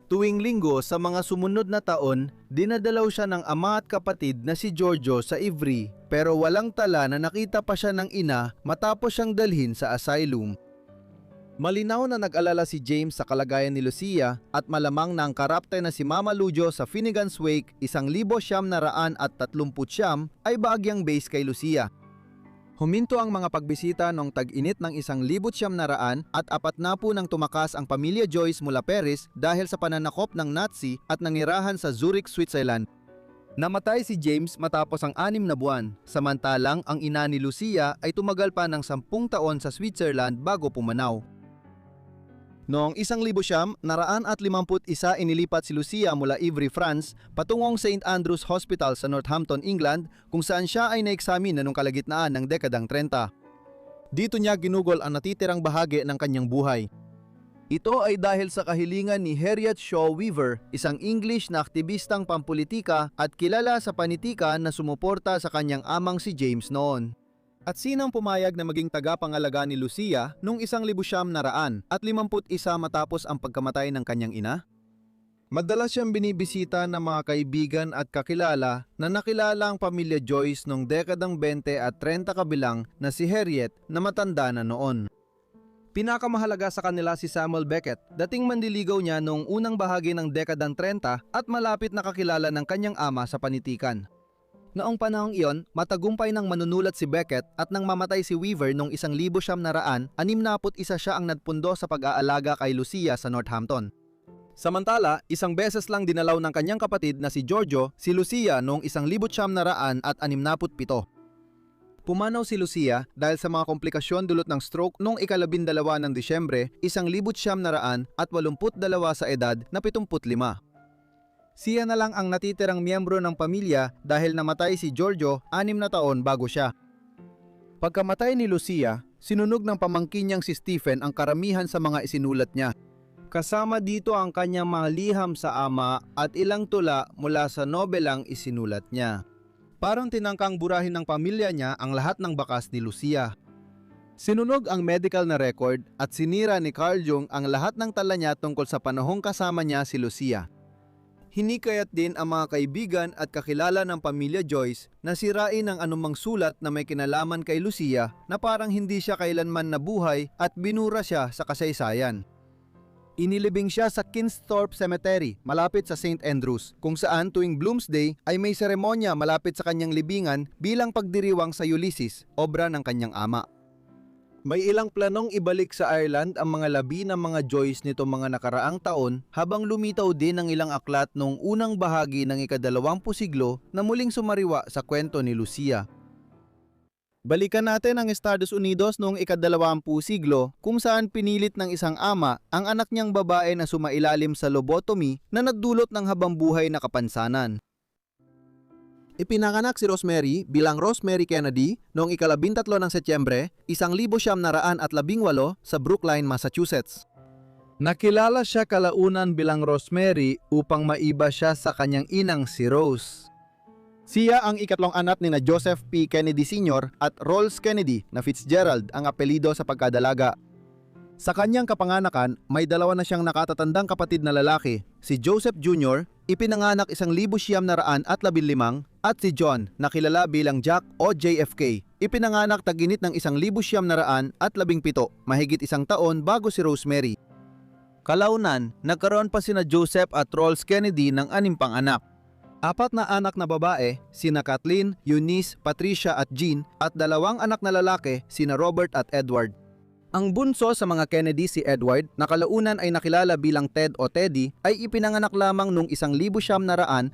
Tuwing linggo sa mga sumunod na taon, dinadalaw siya ng ama at kapatid na si Giorgio sa Ivry, pero walang tala na nakita pa siya ng ina matapos siyang dalhin sa asylum. Malinaw na nag-alala si James sa kalagayan ni Lucia at malamang na ang karapte na si Mama Lujo sa Finnegan's Wake 1939 ay bahagyang base kay Lucia. Huminto ang mga pagbisita noong tag-init ng 1940 at 40 nang tumakas ang pamilya Joyce mula Paris dahil sa pananakop ng Nazi at nangirahan sa Zurich, Switzerland. Namatay si James matapos ang 6 na buwan, samantalang ang ina ni Lucia ay tumagal pa ng 10 taon sa Switzerland bago pumanaw. Noong 1951, inilipat si Lucia mula Ivry, France, patungong St. Andrew's Hospital sa Northampton, England, kung saan siya ay naeksamina noong kalagitnaan ng dekadang 30. Dito niya ginugol ang natitirang bahagi ng kanyang buhay. Ito ay dahil sa kahilingan ni Harriet Shaw Weaver, isang English na aktivistang pampolitika at kilala sa panitikan na sumuporta sa kanyang amang si James noon. At sinang pumayag na maging tagapangalaga ni Lucia noong 1951 matapos ang pagkamatay ng kanyang ina? Madalas siyang binibisita ng mga kaibigan at kakilala na nakilala ang pamilya Joyce noong dekadang 20 at 30 kabilang na si Harriet na matanda na noon. Pinakamahalaga sa kanila si Samuel Beckett, dating mandiligaw niya noong unang bahagi ng dekadang 30 at malapit na kakilala ng kanyang ama sa panitikan. Noong panahong iyon, matagumpay ng manunulat si Beckett at nang mamatay si Weaver noong 1961, 61 siya ang nagpundo sa pag-aalaga kay Lucia sa Northampton. Samantala, isang beses lang dinalaw ng kanyang kapatid na si Giorgio si Lucia noong 1967. Pumanaw si Lucia dahil sa mga komplikasyon dulot ng stroke noong ika-12 ng Disyembre, 1982 sa edad na 75. Siya na lang ang natitirang miyembro ng pamilya dahil namatay si Giorgio 6 na taon bago siya. Pagkamatay ni Lucia, sinunog ng pamangkin niyang si Stephen ang karamihan sa mga isinulat niya. Kasama dito ang kanyang mga liham sa ama at ilang tula mula sa nobelang isinulat niya. Parang tinangkang burahin ng pamilya niya ang lahat ng bakas ni Lucia. Sinunog ang medical na record at sinira ni Carl Jung ang lahat ng tala niya tungkol sa panahong kasama niya si Lucia. Hinikayat din ang mga kaibigan at kakilala ng pamilya Joyce na sirain ang anumang sulat na may kinalaman kay Lucia na parang hindi siya kailanman nabuhay at binura siya sa kasaysayan. Inilibing siya sa Kinsthorpe Cemetery malapit sa St. Andrews, kung saan tuwing Bloomsday ay may seremonya malapit sa kanyang libingan bilang pagdiriwang sa Ulysses, obra ng kanyang ama. May ilang planong ibalik sa Ireland ang mga labi ng mga Joyce nito mga nakaraang taon habang lumitaw din ang ilang aklat noong unang bahagi ng ika-20 siglo na muling sumariwa sa kwento ni Lucia. Balikan natin ang Estados Unidos noong ika-20 siglo kung saan pinilit ng isang ama ang anak niyang babae na sumailalim sa lobotomy na nagdulot ng habambuhay na kapansanan. Ipinanganak si Rosemary bilang Rosemary Kennedy noong ika-13 ng Setyembre, 1918 sa Brookline, Massachusetts. Nakilala siya kalaunan bilang Rosemary upang maiba siya sa kanyang inang si Rose. Siya ang ikatlong anak ni na Joseph P. Kennedy Sr. at Rolls Kennedy na Fitzgerald ang apelido sa pagkadalaga. Sa kanyang kapanganakan, may dalawa na siyang nakatatandang kapatid na lalaki, si Joseph Jr., ipinanganak 1915 at si John, na kilala bilang Jack o JFK, ipinanganak taginit ng 1917, mahigit isang taon bago si Rosemary. Kalaunan, nagkaroon pa sina Joseph at Rolls Kennedy ng 6 pang anak. 4 na anak na babae, sina Kathleen, Eunice, Patricia at Jean, at 2 anak na lalaki, sina Robert at Edward. Ang bunso sa mga Kennedy, si Edward, na kalaunan ay nakilala bilang Ted o Teddy, ay ipinanganak lamang noong 1932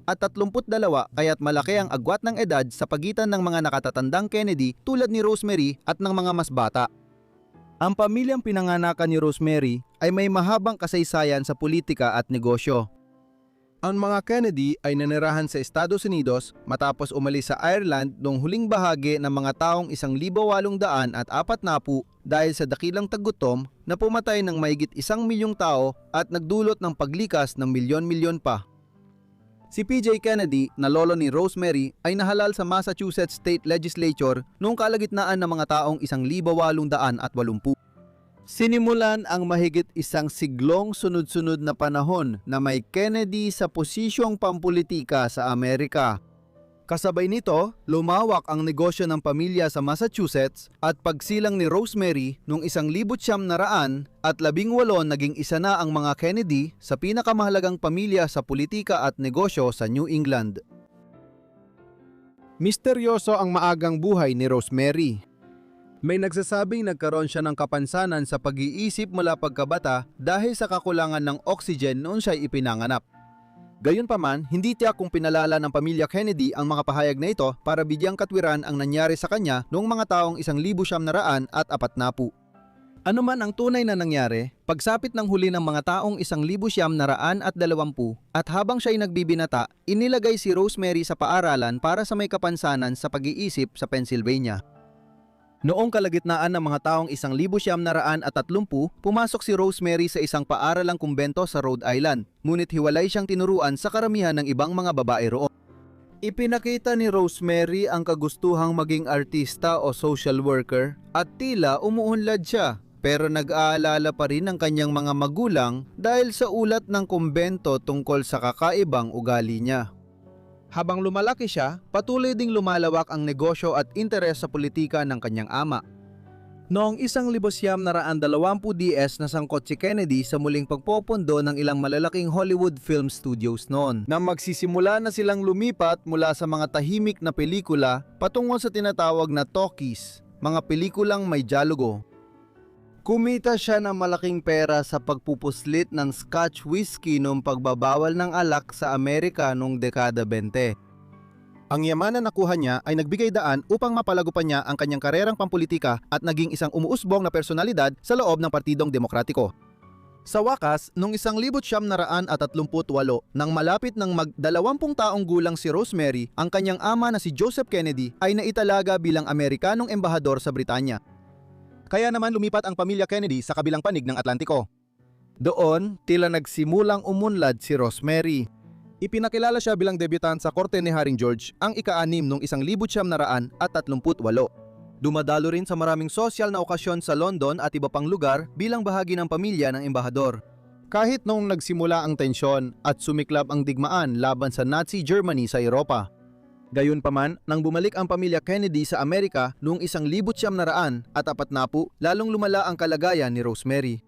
kaya't malaki ang agwat ng edad sa pagitan ng mga nakatatandang Kennedy tulad ni Rosemary at ng mga mas bata. Ang pamilyang pinanganakan ni Rosemary ay may mahabang kasaysayan sa politika at negosyo. Ang mga Kennedy ay nanirahan sa Estados Unidos matapos umalis sa Ireland noong huling bahagi ng mga taong 1840 dahil sa dakilang tagutom na pumatay ng mahigit 1 milyong tao at nagdulot ng paglikas ng milyon-milyon pa. Si PJ Kennedy, na lolo ni Rosemary, ay nahalal sa Massachusetts State Legislature noong kalagitnaan ng mga taong 1880. Sinimulan ang mahigit 1 siglong sunod-sunod na panahon na may Kennedy sa posisyong pampulitika sa Amerika. Kasabay nito, lumawak ang negosyo ng pamilya sa Massachusetts at pagsilang ni Rosemary noong 1918 naging isa na ang mga Kennedy sa pinakamahalagang pamilya sa politika at negosyo sa New England. Misteryoso ang maagang buhay ni Rosemary. May nagsasabing nagkaroon siya ng kapansanan sa pag-iisip mula pagkabata dahil sa kakulangan ng oxygen noon siya ipinanganak. Gayunpaman, hindi tiyak kung pinalala ng pamilya Kennedy ang mga pahayag na ito para bigyang katwiran ang nangyari sa kanya noong mga taong 1940. Ano man ang tunay na nangyari, pagsapit ng huli ng mga taong 1920 at habang siya'y nagbibinata, inilagay si Rosemary sa paaralan para sa may kapansanan sa pag-iisip sa Pennsylvania. Noong kalagitnaan ng mga taong 1930, pumasok si Rosemary sa isang paaralang kumbento sa Rhode Island, ngunit hiwalay siyang tinuruan sa karamihan ng ibang mga babae roon. Ipinakita ni Rosemary ang kagustuhang maging artista o social worker at tila umuunlad siya, pero nag-aalala pa rin ang kanyang mga magulang dahil sa ulat ng kumbento tungkol sa kakaibang ugali niya. Habang lumalaki siya, patuloy ding lumalawak ang negosyo at interes sa politika ng kanyang ama. Noong 1920 nasangkot si Kennedy sa muling pagpopondo ng ilang malalaking Hollywood film studios noon, na magsisimula na silang lumipat mula sa mga tahimik na pelikula patungo sa tinatawag na talkies, mga pelikulang may dialogo. Kumita siya ng malaking pera sa pagpupuslit ng Scotch whiskey noong pagbabawal ng alak sa Amerika noong dekada 20. Ang yaman na nakuha niya ay nagbigay daan upang mapalago pa niya ang kanyang karerang pampolitika at naging isang umuusbong na personalidad sa loob ng Partidong Demokratiko. Sa wakas, noong 1938 nang malapit ng mag-20 taong gulang si Rosemary, ang kanyang ama na si Joseph Kennedy ay naitalaga bilang Amerikanong embahador sa Britanya. Kaya naman lumipat ang pamilya Kennedy sa kabilang panig ng Atlantiko. Doon, tila nagsimulang umunlad si Rosemary. Ipinakilala siya bilang debutant sa korte ni Haring George ang ika-6 noong 1938. Dumadalo rin sa maraming sosyal na okasyon sa London at iba pang lugar bilang bahagi ng pamilya ng embahador. Kahit noong nagsimula ang tensyon at sumiklab ang digmaan laban sa Nazi Germany sa Europa. Gayunpaman, nang bumalik ang pamilya Kennedy sa Amerika noong 1940, lalong lumala ang kalagayan ni Rosemary.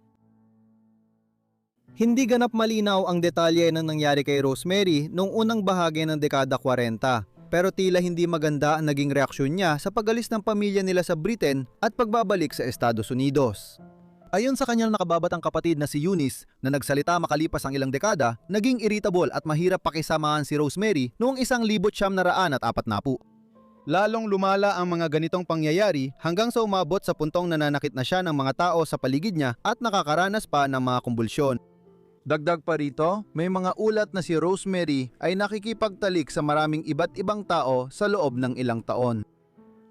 Hindi ganap malinaw ang detalye ng nangyari kay Rosemary noong unang bahagi ng dekada 40. Pero tila hindi maganda ang naging reaksyon niya sa pag-alis ng pamilya nila sa Britain at pagbabalik sa Estados Unidos. Ayon sa kanyang nakababatang kapatid na si Eunice na nagsalita makalipas ang ilang dekada, naging irritable at mahirap pakisamahan si Rosemary noong 1940. Lalong lumala ang mga ganitong pangyayari hanggang sa umabot sa puntong nananakit na siya ng mga tao sa paligid niya at nakakaranas pa ng mga kumbulsyon. Dagdag pa rito, may mga ulat na si Rosemary ay nakikipagtalik sa maraming iba't ibang tao sa loob ng ilang taon.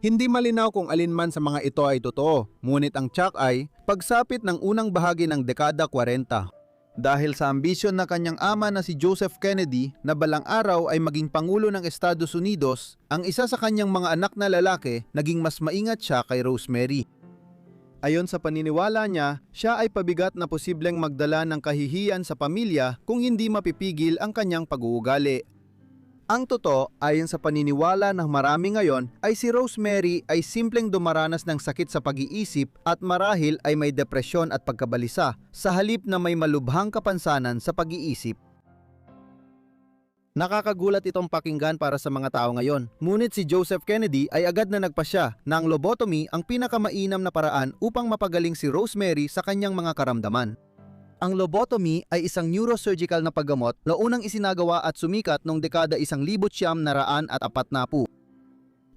Hindi malinaw kung alinman sa mga ito ay totoo, ngunit ang tiyak ay pagsapit ng unang bahagi ng dekada 40. Dahil sa ambisyon na kanyang ama na si Joseph Kennedy na balang araw ay maging Pangulo ng Estados Unidos, ang isa sa kanyang mga anak na lalaki naging mas maingat siya kay Rosemary. Ayon sa paniniwala niya, siya ay pabigat na posibleng magdala ng kahihiyan sa pamilya kung hindi mapipigil ang kanyang pag-uugali. Ang totoo, ayon sa paniniwala ng marami ngayon, ay si Rosemary ay simpleng dumaranas ng sakit sa pag-iisip at marahil ay may depresyon at pagkabalisa sa halip na may malubhang kapansanan sa pag-iisip. Nakakagulat itong pakinggan para sa mga tao ngayon. Ngunit si Joseph Kennedy ay agad na nagpasya na ang lobotomy ang pinakamainam na paraan upang mapagaling si Rosemary sa kanyang mga karamdaman. Ang lobotomy ay isang neurosurgical na paggamot na unang isinagawa at sumikat noong dekada 1940.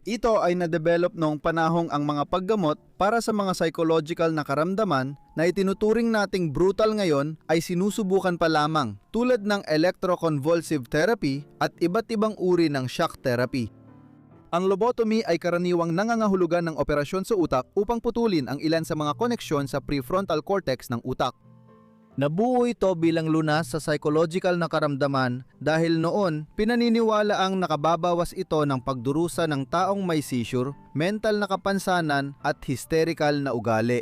Ito ay na-develop noong panahong ang mga paggamot para sa mga psychological na karamdaman na itinuturing nating brutal ngayon ay sinusubukan pa lamang tulad ng electroconvulsive therapy at iba't ibang uri ng shock therapy. Ang lobotomy ay karaniwang nangangahulugan ng operasyon sa utak upang putulin ang ilan sa mga koneksyon sa prefrontal cortex ng utak. Nabuo ito bilang lunas sa psychological na karamdaman dahil noon pinaniniwala ang nakababawas ito ng pagdurusa ng taong may seizure, mental na kapansanan at hysterical na ugali.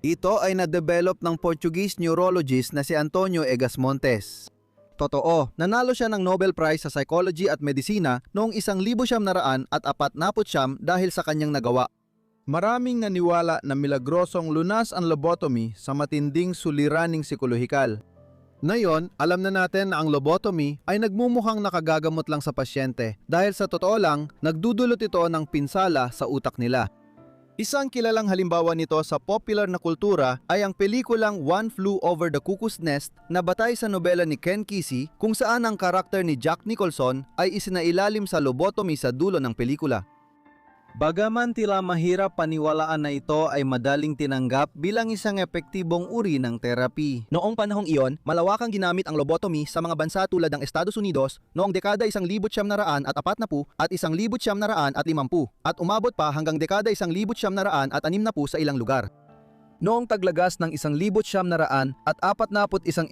Ito ay na-develop ng Portuguese neurologist na si Antonio Egas Montes. Totoo, nanalo siya ng Nobel Prize sa Psychology at Medisina noong 1949 dahil sa kanyang nagawa. Maraming naniwala na milagrosong lunas ang lobotomy sa matinding suliraning psikolohikal. Ngayon, alam na natin na ang lobotomy ay nagmumukhang nakagagamot lang sa pasyente dahil sa totoo lang, nagdudulot ito ng pinsala sa utak nila. Isang kilalang halimbawa nito sa popular na kultura ay ang pelikulang One Flew Over the Cuckoo's Nest na batay sa nobela ni Ken Kesey kung saan ang karakter ni Jack Nicholson ay isinailalim sa lobotomy sa dulo ng pelikula. Bagaman tila mahirap paniwalaan na ito ay madaling tinanggap bilang isang epektibong uri ng therapy. Noong panahong iyon, malawakang ginamit ang lobotomy sa mga bansa tulad ng Estados Unidos noong dekada 1940 at 1950 at umabot pa hanggang dekada 1960 sa ilang lugar. Noong taglagas ng 1941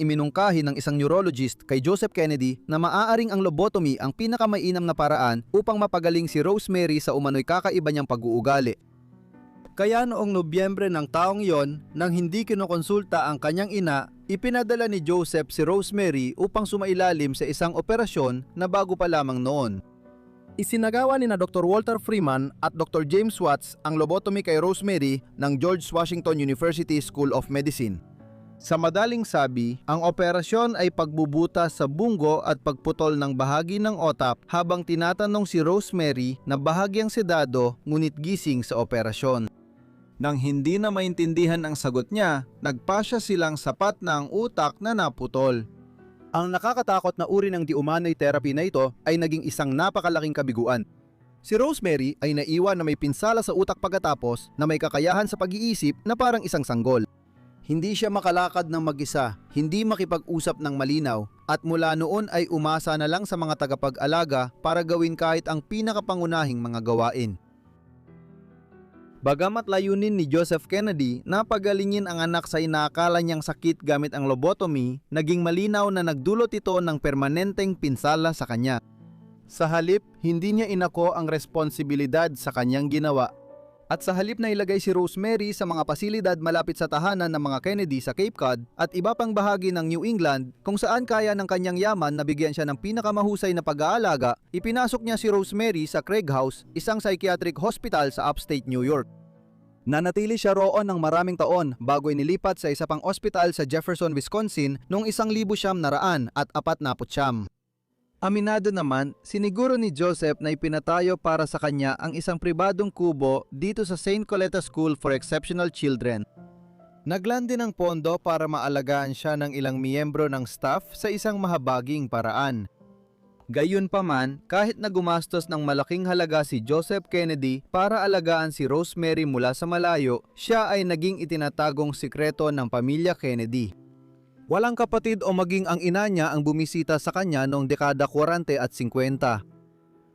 iminungkahi ng isang neurologist kay Joseph Kennedy na maaaring ang lobotomy ang pinakamainam na paraan upang mapagaling si Rosemary sa umano'y kakaiba niyang pag-uugali. Kaya noong Nobyembre ng taong iyon, nang hindi kinokonsulta ang kanyang ina, ipinadala ni Joseph si Rosemary upang sumailalim sa isang operasyon na bago pa lamang noon. Isinagawa ni na Dr. Walter Freeman at Dr. James Watts ang lobotomy kay Rosemary ng George Washington University School of Medicine. Sa madaling sabi, ang operasyon ay pagbubutas sa bungo at pagputol ng bahagi ng otak habang tinatanong si Rosemary na bahagyang sedado ngunit gising sa operasyon. Nang hindi na maintindihan ang sagot niya, nagpasya silang sapat na ang utak na naputol. Ang nakakatakot na uri ng di-umano'y therapy na ito ay naging isang napakalaking kabiguan. Si Rosemary ay naiwan na may pinsala sa utak pagkatapos na may kakayahan sa pag-iisip na parang isang sanggol. Hindi siya makalakad ng mag-isa, hindi makipag-usap ng malinaw, at mula noon ay umasa na lang sa mga tagapag-alaga para gawin kahit ang pinakapangunahing mga gawain. Bagamat layunin ni Joseph Kennedy na pagalingin ang anak sa inaakala niyang sakit gamit ang lobotomy, naging malinaw na nagdulot ito ng permanenteng pinsala sa kanya. Sa halip, hindi niya inako ang responsibilidad sa kanyang ginawa. At sa halip na ilagay si Rosemary sa mga pasilidad malapit sa tahanan ng mga Kennedy sa Cape Cod at iba pang bahagi ng New England kung saan kaya ng kanyang yaman na bigyan siya ng pinakamahusay na pag-aalaga, ipinasok niya si Rosemary sa Craig House, isang psychiatric hospital sa upstate New York. Nanatili siya roon ng maraming taon bago inilipat sa isa pang ospital sa Jefferson, Wisconsin noong 1949. Aminado naman, siniguro ni Joseph na ipinatayo para sa kanya ang isang pribadong kubo dito sa St. Coletta School for Exceptional Children. Naglaan din ng pondo para maalagaan siya ng ilang miyembro ng staff sa isang mahabaging paraan. Gayunpaman, kahit na gumastos ng malaking halaga si Joseph Kennedy para alagaan si Rosemary mula sa malayo, siya ay naging itinatagong sikreto ng pamilya Kennedy. Walang kapatid o maging ang ina niya ang bumisita sa kanya noong dekada 40 at 50.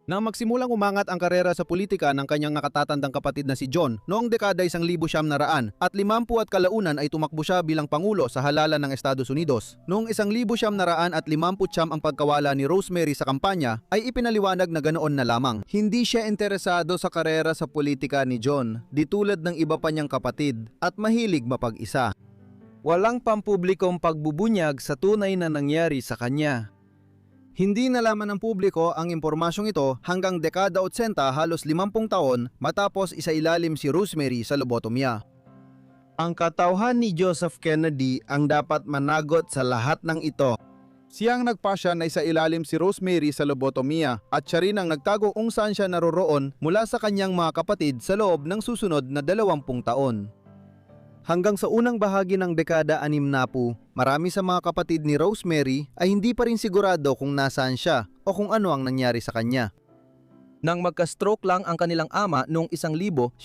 Nang magsimulang umangat ang karera sa politika ng kanyang nakatatandang kapatid na si John noong dekada 1900 at 50 at kalaunan ay tumakbo siya bilang pangulo sa halalan ng Estados Unidos. Noong 1959 ang pagkawala ni Rosemary sa kampanya ay ipinaliwanag na ganoon na lamang. Hindi siya interesado sa karera sa politika ni John, di tulad ng iba pa niyang kapatid, at mahilig mapag-isa. Walang pampublikong pagbubunyag sa tunay na nangyari sa kanya. Hindi nalaman ng publiko ang impormasyong ito hanggang dekada 80, halos 50 taon matapos isailalim si Rosemary sa lobotomya. Ang katauhan ni Joseph Kennedy ang dapat managot sa lahat ng ito. Siyang nagpasya na isailalim si Rosemary sa lobotomya at siya rin ang nagtago kung saan siya naroroon mula sa kanyang mga kapatid sa loob ng susunod na 20 taon. Hanggang sa unang bahagi ng dekada 60, marami sa mga kapatid ni Rosemary ay hindi pa rin sigurado kung nasaan siya o kung ano ang nangyari sa kanya. Nang magka-stroke lang ang kanilang ama noong 1960,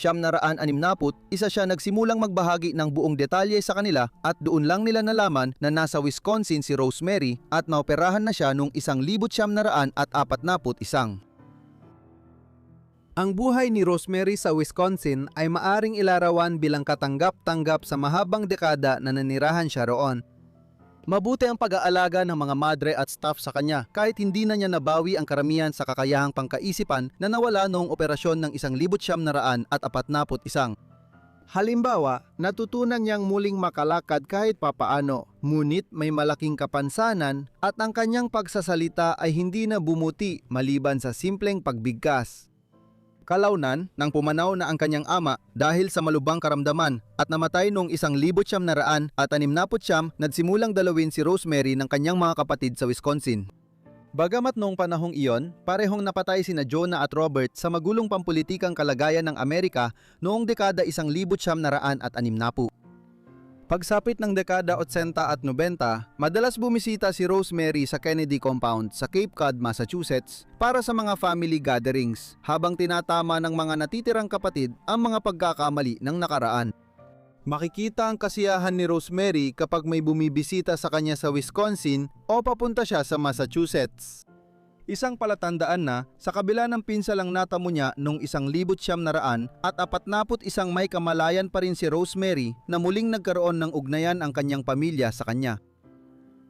isa siya nagsimulang magbahagi ng buong detalye sa kanila at doon lang nila nalaman na nasa Wisconsin si Rosemary at naoperahan na siya noong 1941. Ang buhay ni Rosemary sa Wisconsin ay maaring ilarawan bilang katanggap-tanggap sa mahabang dekada na nanirahan siya roon. Mabuti ang pag-aalaga ng mga madre at staff sa kanya kahit hindi na niya nabawi ang karamihan sa kakayahang pangkaisipan na nawala noong operasyon ng 1941. Halimbawa, natutunan niyang muling makalakad kahit papaano, ngunit may malaking kapansanan at ang kanyang pagsasalita ay hindi na bumuti maliban sa simpleng pagbigkas. Kalaunan, nang pumanaw na ang kanyang ama dahil sa malubhang karamdaman at namatay noong 1969, nagsimulang dalawin si Rosemary ng kanyang mga kapatid sa Wisconsin. Bagamat noong panahong iyon, parehong napatay sina Jonah at Robert sa magulong pampulitikang kalagayan ng Amerika noong dekada 1960. Pagsapit ng dekada 80 at 90, madalas bumisita si Rosemary sa Kennedy Compound sa Cape Cod, Massachusetts para sa mga family gatherings habang tinatama ng mga natitirang kapatid ang mga pagkakamali ng nakaraan. Makikita ang kasiyahan ni Rosemary kapag may bumibisita sa kanya sa Wisconsin o papunta siya sa Massachusetts. Isang palatandaan na sa kabila ng pinsalang natamo niya noong 1941 at 41 may kamalayan pa rin si Rosemary na muling nagkaroon ng ugnayan ang kanyang pamilya sa kanya.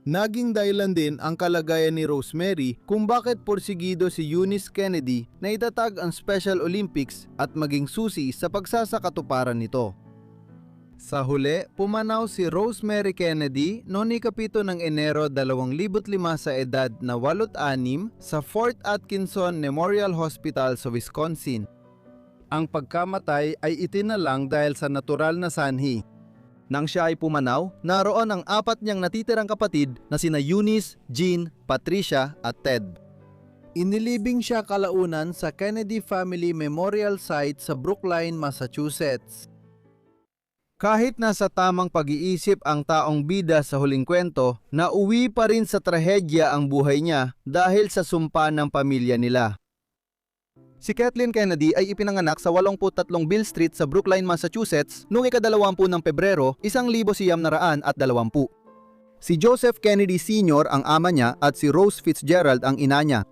Naging dahilan din ang kalagayan ni Rosemary kung bakit porsigido si Eunice Kennedy na itatag ang Special Olympics at maging susi sa pagsasakatuparan nito. Sa huli, pumanaw si Rosemary Kennedy noong 7 ng Enero 2005 sa edad na 86 sa Fort Atkinson Memorial Hospital sa Wisconsin. Ang pagkamatay ay itinalang dahil sa natural na sanhi. Nang siya ay pumanaw, naroon ang 4 niyang natitirang kapatid na sina Eunice, Jean, Patricia at Ted. Inilibing siya kalaunan sa Kennedy Family Memorial Site sa Brookline, Massachusetts. Kahit nasa tamang pag-iisip ang taong bida sa huling kwento, nauwi pa rin sa trahedya ang buhay niya dahil sa sumpa ng pamilya nila. Si Kathleen Kennedy ay ipinanganak sa 83 Beale Street sa Brookline, Massachusetts noong ika-20 ng Pebrero 1920. Si Joseph Kennedy Sr. ang ama niya at si Rose Fitzgerald ang ina niya.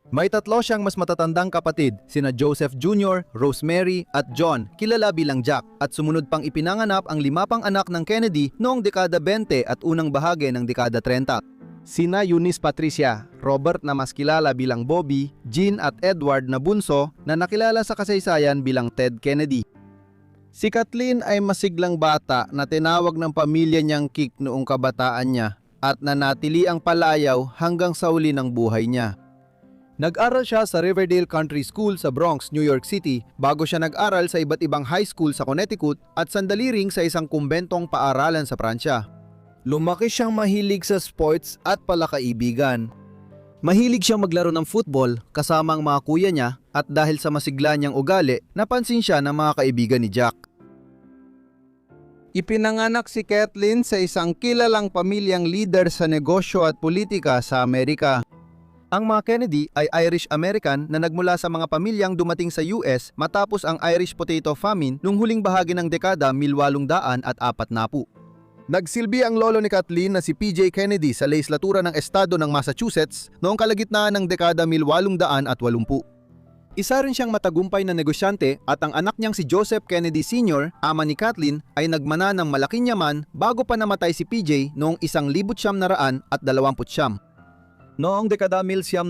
May tatlo siyang mas matatandang kapatid, sina Joseph Jr., Rosemary at John, kilala bilang Jack, at sumunod pang ipinanganak ang 5 pang anak ng Kennedy noong dekada 20 at unang bahagi ng dekada 30. Sina Eunice Patricia, Robert na mas kilala bilang Bobby, Jean at Edward na bunso na nakilala sa kasaysayan bilang Ted Kennedy. Si Kathleen ay masiglang bata na tinawag ng pamilya niyang Kik noong kabataan niya at nanatili ang palayaw hanggang sa uli ng buhay niya. Nag-aral siya sa Riverdale Country School sa Bronx, New York City bago siya nag-aral sa iba't ibang high school sa Connecticut at sandali ring sa isang kumbentong paaralan sa Pransya. Lumaki siyang mahilig sa sports at palakaibigan. Mahilig siyang maglaro ng football kasama ang mga kuya niya at dahil sa masigla niyang ugali, napansin siya ng mga kaibigan ni Jack. Ipinanganak si Kathleen sa isang kilalang pamilyang leader sa negosyo at politika sa Amerika. Ang mga Kennedy ay Irish-American na nagmula sa mga pamilyang dumating sa US matapos ang Irish Potato Famine noong huling bahagi ng dekada 1840. Nagsilbi ang lolo ni Kathleen na si PJ Kennedy sa lehislatura ng estado ng Massachusetts noong kalagitnaan ng dekada 1880. Isa rin siyang matagumpay na negosyante at ang anak niyang si Joseph Kennedy Sr., ama ni Kathleen, ay nagmana ng malaking yaman bago pa namatay si PJ noong 1920. Noong dekada 1920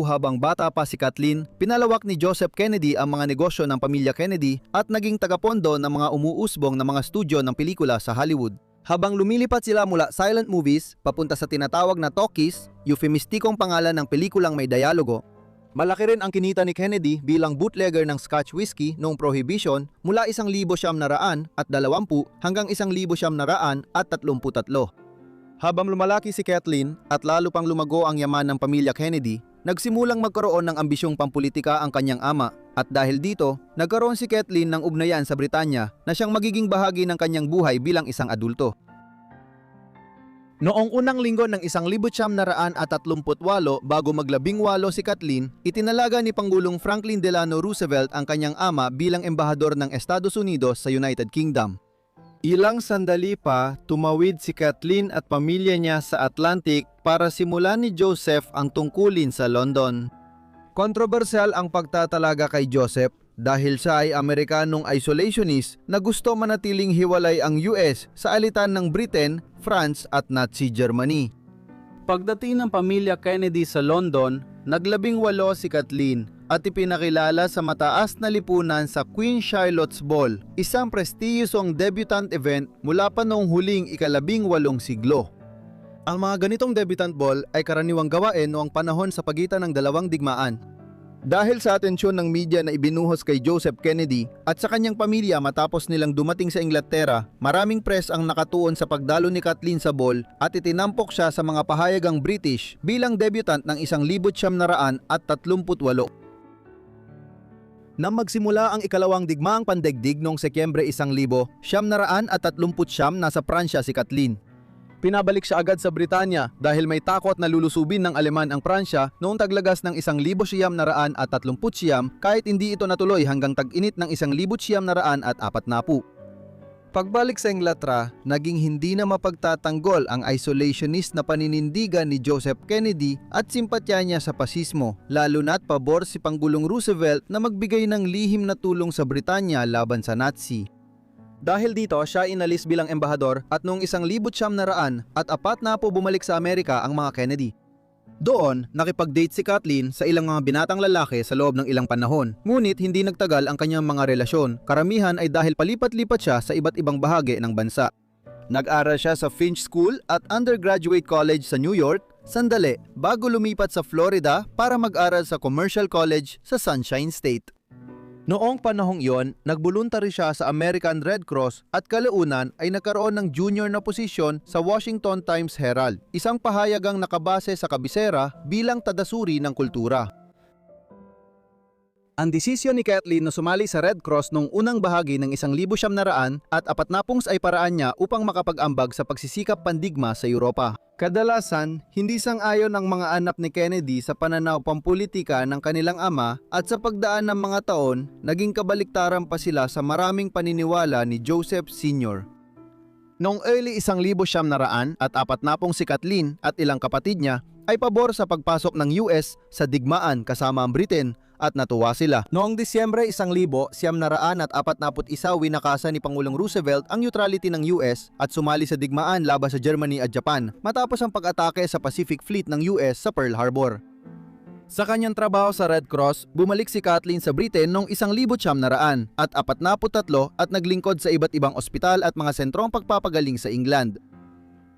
habang bata pa si Kathleen, pinalawak ni Joseph Kennedy ang mga negosyo ng pamilya Kennedy at naging tagapondo ng mga umuusbong na mga studio ng pelikula sa Hollywood. Habang lumilipat sila mula silent movies papunta sa tinatawag na talkies, euphemistikong pangalan ng pelikulang may dialogo, malaki rin ang kinita ni Kennedy bilang bootlegger ng Scotch whiskey noong Prohibition mula 1,920 hanggang 1,933. Habang lumalaki si Kathleen at lalo pang lumago ang yaman ng pamilya Kennedy, nagsimulang magkaroon ng ambisyong pampulitika ang kanyang ama at dahil dito, nagkaroon si Kathleen ng ugnayan sa Britanya na siyang magiging bahagi ng kanyang buhay bilang isang adulto. Noong unang linggo ng 1938 bago maglabing-8 si Kathleen, itinalaga ni Pangulong Franklin Delano Roosevelt ang kanyang ama bilang embahador ng Estados Unidos sa United Kingdom. Ilang sandali pa, tumawid si Kathleen at pamilya niya sa Atlantic para simulan ni Joseph ang tungkulin sa London. Kontrobersyal ang pagtatalaga kay Joseph dahil siya ay Amerikanong isolationist na gusto manatiling hiwalay ang US sa alitan ng Britain, France at Nazi Germany. Pagdating ng pamilya Kennedy sa London, naglabing-8 si Kathleen at ipinakilala sa mataas na lipunan sa Queen Charlotte's Ball, isang prestiyosong debutante event mula pa noong huling ika-18 siglo. Ang mga ganitong debutant ball ay karaniwang gawain noong panahon sa pagitan ng dalawang digmaan. Dahil sa atensyon ng media na ibinuhos kay Joseph Kennedy at sa kanyang pamilya matapos nilang dumating sa Inglaterra, maraming press ang nakatuon sa pagdalo ni Kathleen sa ball at itinampok siya sa mga pahayagang British bilang debutant ng 1938. Nang magsimula ang ikalawang digmaang pandaigdig noong Setyembre 1939, nasa Pransya si Kathleen. Pinabalik siya agad sa Britanya dahil may takot na lulusubin ng Aleman ang Pransya noong taglagas ng 1939 kahit hindi ito natuloy hanggang tag-init ng 1940. Pagbalik sa Inglaterra, naging hindi na mapagtatanggol ang isolationist na paninindigan ni Joseph Kennedy at simpatya niya sa pasismo, lalo na't pabor si Pangulong Roosevelt na magbigay ng lihim na tulong sa Britanya laban sa Nazi. Dahil dito, siya inalis bilang embahador at noong 1940 bumalik sa Amerika ang mga Kennedy. Doon, nakipag-date si Kathleen sa ilang mga binatang lalaki sa loob ng ilang panahon. Ngunit hindi nagtagal ang kanyang mga relasyon. Karamihan ay dahil palipat-lipat siya sa iba't ibang bahagi ng bansa. Nag-aral siya sa Finch School at Undergraduate College sa New York, sandali bago lumipat sa Florida para mag-aral sa Commercial College sa Sunshine State. Noong panahong iyon, nagbuluntary siya sa American Red Cross at kalaunan ay nagkaroon ng junior na posisyon sa Washington Times Herald, isang pahayagang nakabase sa kabisera bilang tadasuri ng kultura. Ang desisyon ni Kathleen na sumali sa Red Cross noong unang bahagi ng 1940 at 40 ay paraan niya upang makapag-ambag sa pagsisikap pandigma sa Europa. Kadalasan, hindi sang-ayon ang mga anak ni Kennedy sa pananaw pampulitika ng kanilang ama at sa pagdaan ng mga taon, naging kabaliktaran pa sila sa maraming paniniwala ni Joseph Sr. Noong early 1940 at 40 si Kathleen at ilang kapatid niya ay pabor sa pagpasok ng US sa digmaan kasama ang Britain at natuwa sila. Noong Disyembre 1941 winakasan ni Pangulong Roosevelt ang neutrality ng US at sumali sa digmaan laban sa Germany at Japan matapos ang pag-atake sa Pacific Fleet ng US sa Pearl Harbor. Sa kanyang trabaho sa Red Cross, bumalik si Kathleen sa Britain noong 1943 at naglingkod sa iba't ibang ospital at mga sentrong pagpapagaling sa England.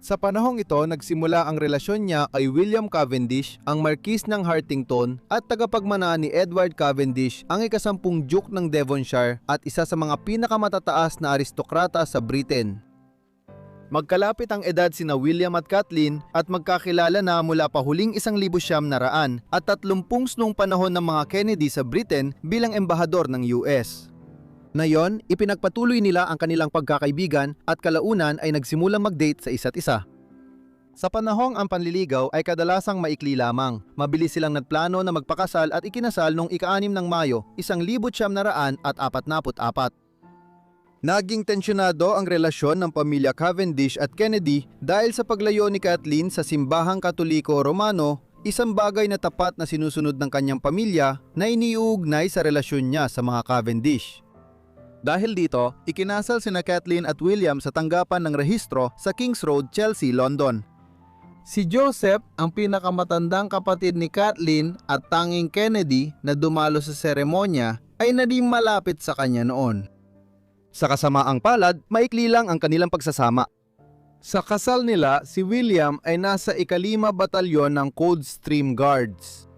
Sa panahong ito, nagsimula ang relasyon niya kay William Cavendish, ang Marquis ng Hartington at tagapagmana ni Edward Cavendish, ang ika-10 Duke ng Devonshire at isa sa mga pinakamatataas na aristokrata sa Britain. Magkalapit ang edad sina William at Kathleen at magkakilala na mula pa huling 1900 at 30 noong panahon ng mga Kennedy sa Britain bilang embahador ng US. Ngayon, ipinagpatuloy nila ang kanilang pagkakaibigan at kalaunan ay nagsimulang mag-date sa isa't isa. Sa panahong ang panliligaw ay kadalasang maikli lamang. Mabilis silang nagplano na magpakasal at ikinasal noong ika-6 ng Mayo, 1944. Naging tensyonado ang relasyon ng pamilya Cavendish at Kennedy dahil sa paglayo ni Kathleen sa simbahang Katoliko Romano, isang bagay na tapat na sinusunod ng kanyang pamilya na iniuugnay sa relasyon niya sa mga Cavendish. Dahil dito, ikinasal sina Kathleen at William sa tanggapan ng rehistro sa Kings Road, Chelsea, London. Si Joseph, ang pinakamatandang kapatid ni Kathleen at tanging Kennedy na dumalo sa seremonya, ay naging malapit sa kanya noon. Sa kasamaang palad, maikli lang ang kanilang pagsasama. Sa kasal nila, si William ay nasa ika-5 batalyon ng Coldstream Guards.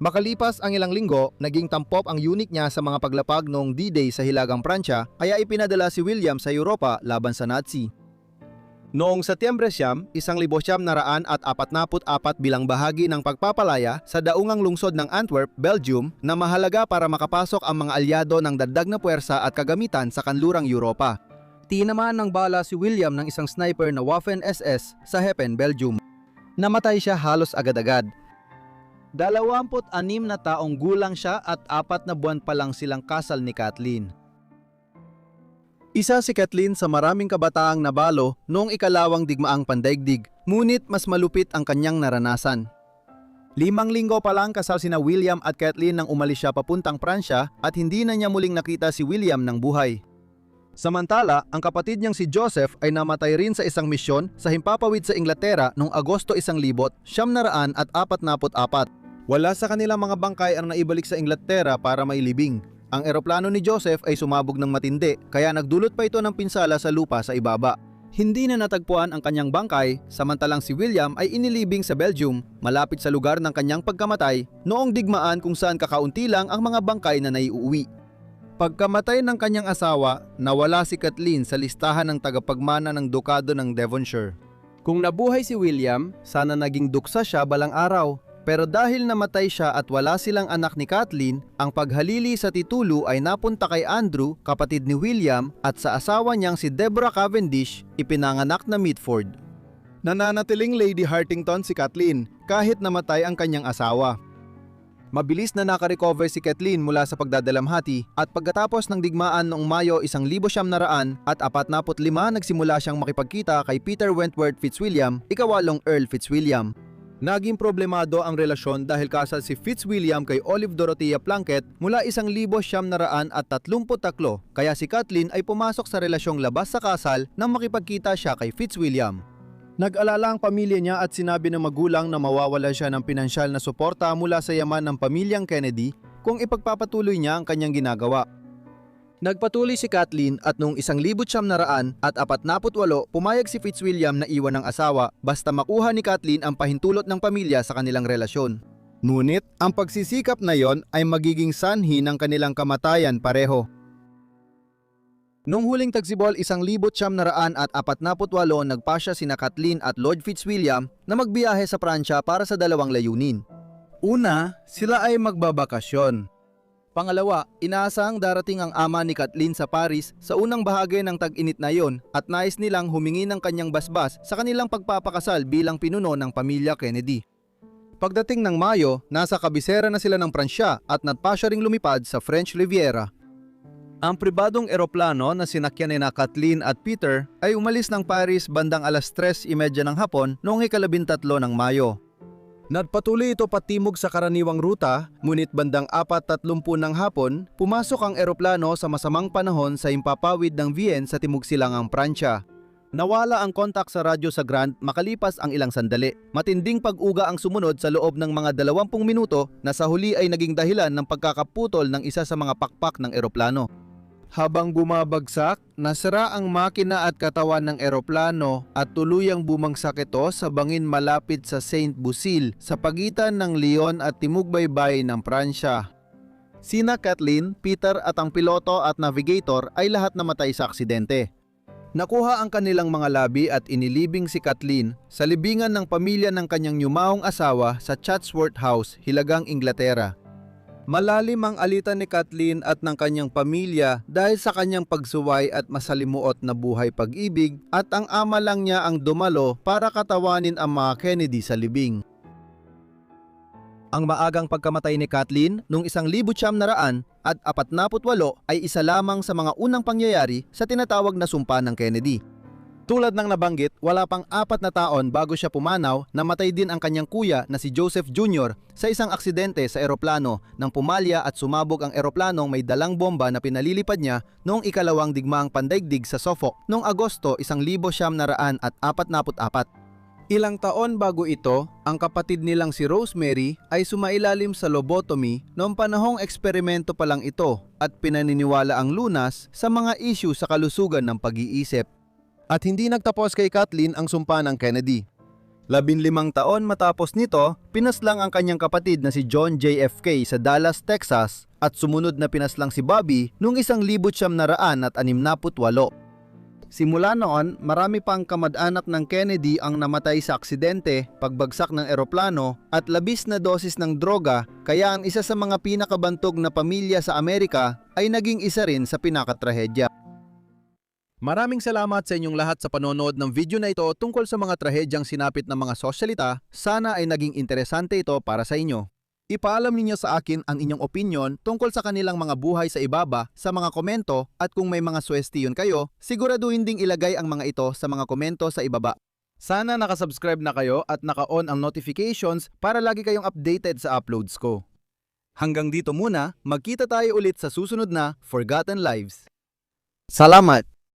Makalipas ang ilang linggo, naging tampok ang unit niya sa mga paglapag noong D-Day sa Hilagang Pransya, kaya ipinadala si William sa Europa laban sa Nazi. Noong Setyembre 1944 bilang bahagi ng pagpapalaya sa daungang lungsod ng Antwerp, Belgium na mahalaga para makapasok ang mga alyado ng dagdag na puwersa at kagamitan sa kanlurang Europa. Tinamaan ng bala si William ng isang sniper na Waffen-SS sa Heppen, Belgium. Namatay siya halos agad-agad. 26 na taong gulang siya at 4 na buwan pa lang silang kasal ni Kathleen. Isa si Kathleen sa maraming kabataang nabalo noong ikalawang digmaang pandaigdig, ngunit mas malupit ang kanyang naranasan. 5 linggo pa lang kasal sina William at Kathleen nang umalis siya papuntang Pransya at hindi na niya muling nakita si William ng buhay. Samantala, ang kapatid niyang si Joseph ay namatay rin sa isang misyon sa himpapawid sa Inglaterra noong Agosto 1944. Wala sa kanilang mga bangkay ang naibalik sa Inglaterra para mailibing. Ang eroplano ni Joseph ay sumabog ng matindi, kaya nagdulot pa ito ng pinsala sa lupa sa ibaba. Hindi na natagpuan ang kanyang bangkay, samantalang si William ay inilibing sa Belgium, malapit sa lugar ng kanyang pagkamatay, noong digmaan kung saan kakaunti lang ang mga bangkay na naiuwi. Pagkamatay ng kanyang asawa, nawala si Kathleen sa listahan ng tagapagmana ng Dukado ng Devonshire. Kung nabuhay si William, sana naging duksa siya balang araw. Pero dahil namatay siya at wala silang anak ni Kathleen, ang paghalili sa titulo ay napunta kay Andrew, kapatid ni William, at sa asawa niyang si Deborah Cavendish, ipinanganak na Mitford. Nananatiling Lady Hartington si Kathleen kahit namatay ang kanyang asawa. Mabilis na nakarecover si Kathleen mula sa pagdadalamhati at pagkatapos ng digmaan noong Mayo 1945 nagsimula siyang makipagkita kay Peter Wentworth Fitzwilliam, ikawalong Earl Fitzwilliam. Naging problemado ang relasyon dahil kasal si Fitzwilliam kay Olive Dorothea Plunkett mula 1933, kaya si Kathleen ay pumasok sa relasyong labas sa kasal nang makipagkita siya kay Fitzwilliam. Nag-alala ang pamilya niya at sinabi ng magulang na mawawala siya ng pinansyal na suporta mula sa yaman ng pamilyang Kennedy kung ipagpapatuloy niya ang kanyang ginagawa. Nagpatuloy si Kathleen at noong 1948 pumayag si Fitzwilliam na iwan ng asawa basta makuha ni Kathleen ang pahintulot ng pamilya sa kanilang relasyon. Ngunit ang pagsisikap na yon ay magiging sanhi ng kanilang kamatayan pareho. Noong huling tagsibol 1948 nagpasya sina Kathleen at Lord Fitzwilliam na magbiyahe sa Pransya para sa dalawang layunin. Una, sila ay magbabakasyon. Pangalawa, inaasahang darating ang ama ni Kathleen sa Paris sa unang bahagi ng tag-init na yon at nais nilang humingi ng kanyang basbas sa kanilang pagpapakasal bilang pinuno ng pamilya Kennedy. Pagdating ng Mayo, nasa kabisera na sila ng Pransya at natpa siya ring lumipad sa French Riviera. Ang pribadong eroplano na sinakyan ni Kathleen at Peter ay umalis ng Paris bandang alas 3:30 ng hapon noong ika-13 ng Mayo. Nagpatuloy ito patimog sa karaniwang ruta, ngunit bandang 4:30 ng hapon, pumasok ang eroplano sa masamang panahon sa impapawid ng Vienne sa timog silangang Pransya. Nawala ang kontak sa radyo sa Grand makalipas ang ilang sandali. Matinding pag-uga ang sumunod sa loob ng mga 20 minuto na sa huli ay naging dahilan ng pagkakaputol ng isa sa mga pakpak ng eroplano. Habang bumabagsak, nasira ang makina at katawan ng eroplano at tuluyang bumagsak ito sa bangin malapit sa Saint-Busil sa pagitan ng Lyon at Timog-Baybay ng Pransya. Sina Kathleen, Peter at ang piloto at navigator ay lahat namatay sa aksidente. Nakuha ang kanilang mga labi at inilibing si Kathleen sa libingan ng pamilya ng kanyang yumaong asawa sa Chatsworth House, Hilagang Inglaterra. Malalim ang alitan ni Kathleen at ng kanyang pamilya dahil sa kanyang pagsuway at masalimuot na buhay pag-ibig at ang ama lang niya ang dumalo para katawanin ang mga Kennedy sa libing. Ang maagang pagkamatay ni Kathleen noong 1948 at 48 ay isa lamang sa mga unang pangyayari sa tinatawag na sumpa ng Kennedy. Tulad ng nabanggit, wala pang 4 na taon bago siya pumanaw, namatay din ang kanyang kuya na si Joseph Jr. sa isang aksidente sa eroplano nang pumalya at sumabog ang eroplanong may dalang bomba na pinalilipad niya noong ikalawang digmaang pandaigdig sa Suffolk noong Agosto 1944. Ilang taon bago ito, ang kapatid nilang si Rosemary ay sumailalim sa lobotomy noong panahong eksperimento pa lang ito at pinaniniwala ang lunas sa mga issue sa kalusugan ng pag-iisip. At hindi nagtapos kay Kathleen ang sumpa ng Kennedy. 15 taon matapos nito, pinaslang ang kanyang kapatid na si John JFK sa Dallas, Texas at sumunod na pinaslang si Bobby noong 1968. Simula noon, marami pang kamag-anak ng Kennedy ang namatay sa aksidente, pagbagsak ng eroplano at labis na dosis ng droga, kaya ang isa sa mga pinakabantog na pamilya sa Amerika ay naging isa rin sa pinakatrahedya. Maraming salamat sa inyong lahat sa panonood ng video na ito tungkol sa mga trahedyang sinapit ng mga sosyalita. Sana ay naging interesante ito para sa inyo. Ipaalam ninyo sa akin ang inyong opinion tungkol sa kanilang mga buhay sa ibaba sa mga komento at kung may mga suwestiyon kayo, siguraduhin ding ilagay ang mga ito sa mga komento sa ibaba. Sana nakasubscribe na kayo at naka-on ang notifications para lagi kayong updated sa uploads ko. Hanggang dito muna, magkita tayo ulit sa susunod na Forgotten Lives. Salamat!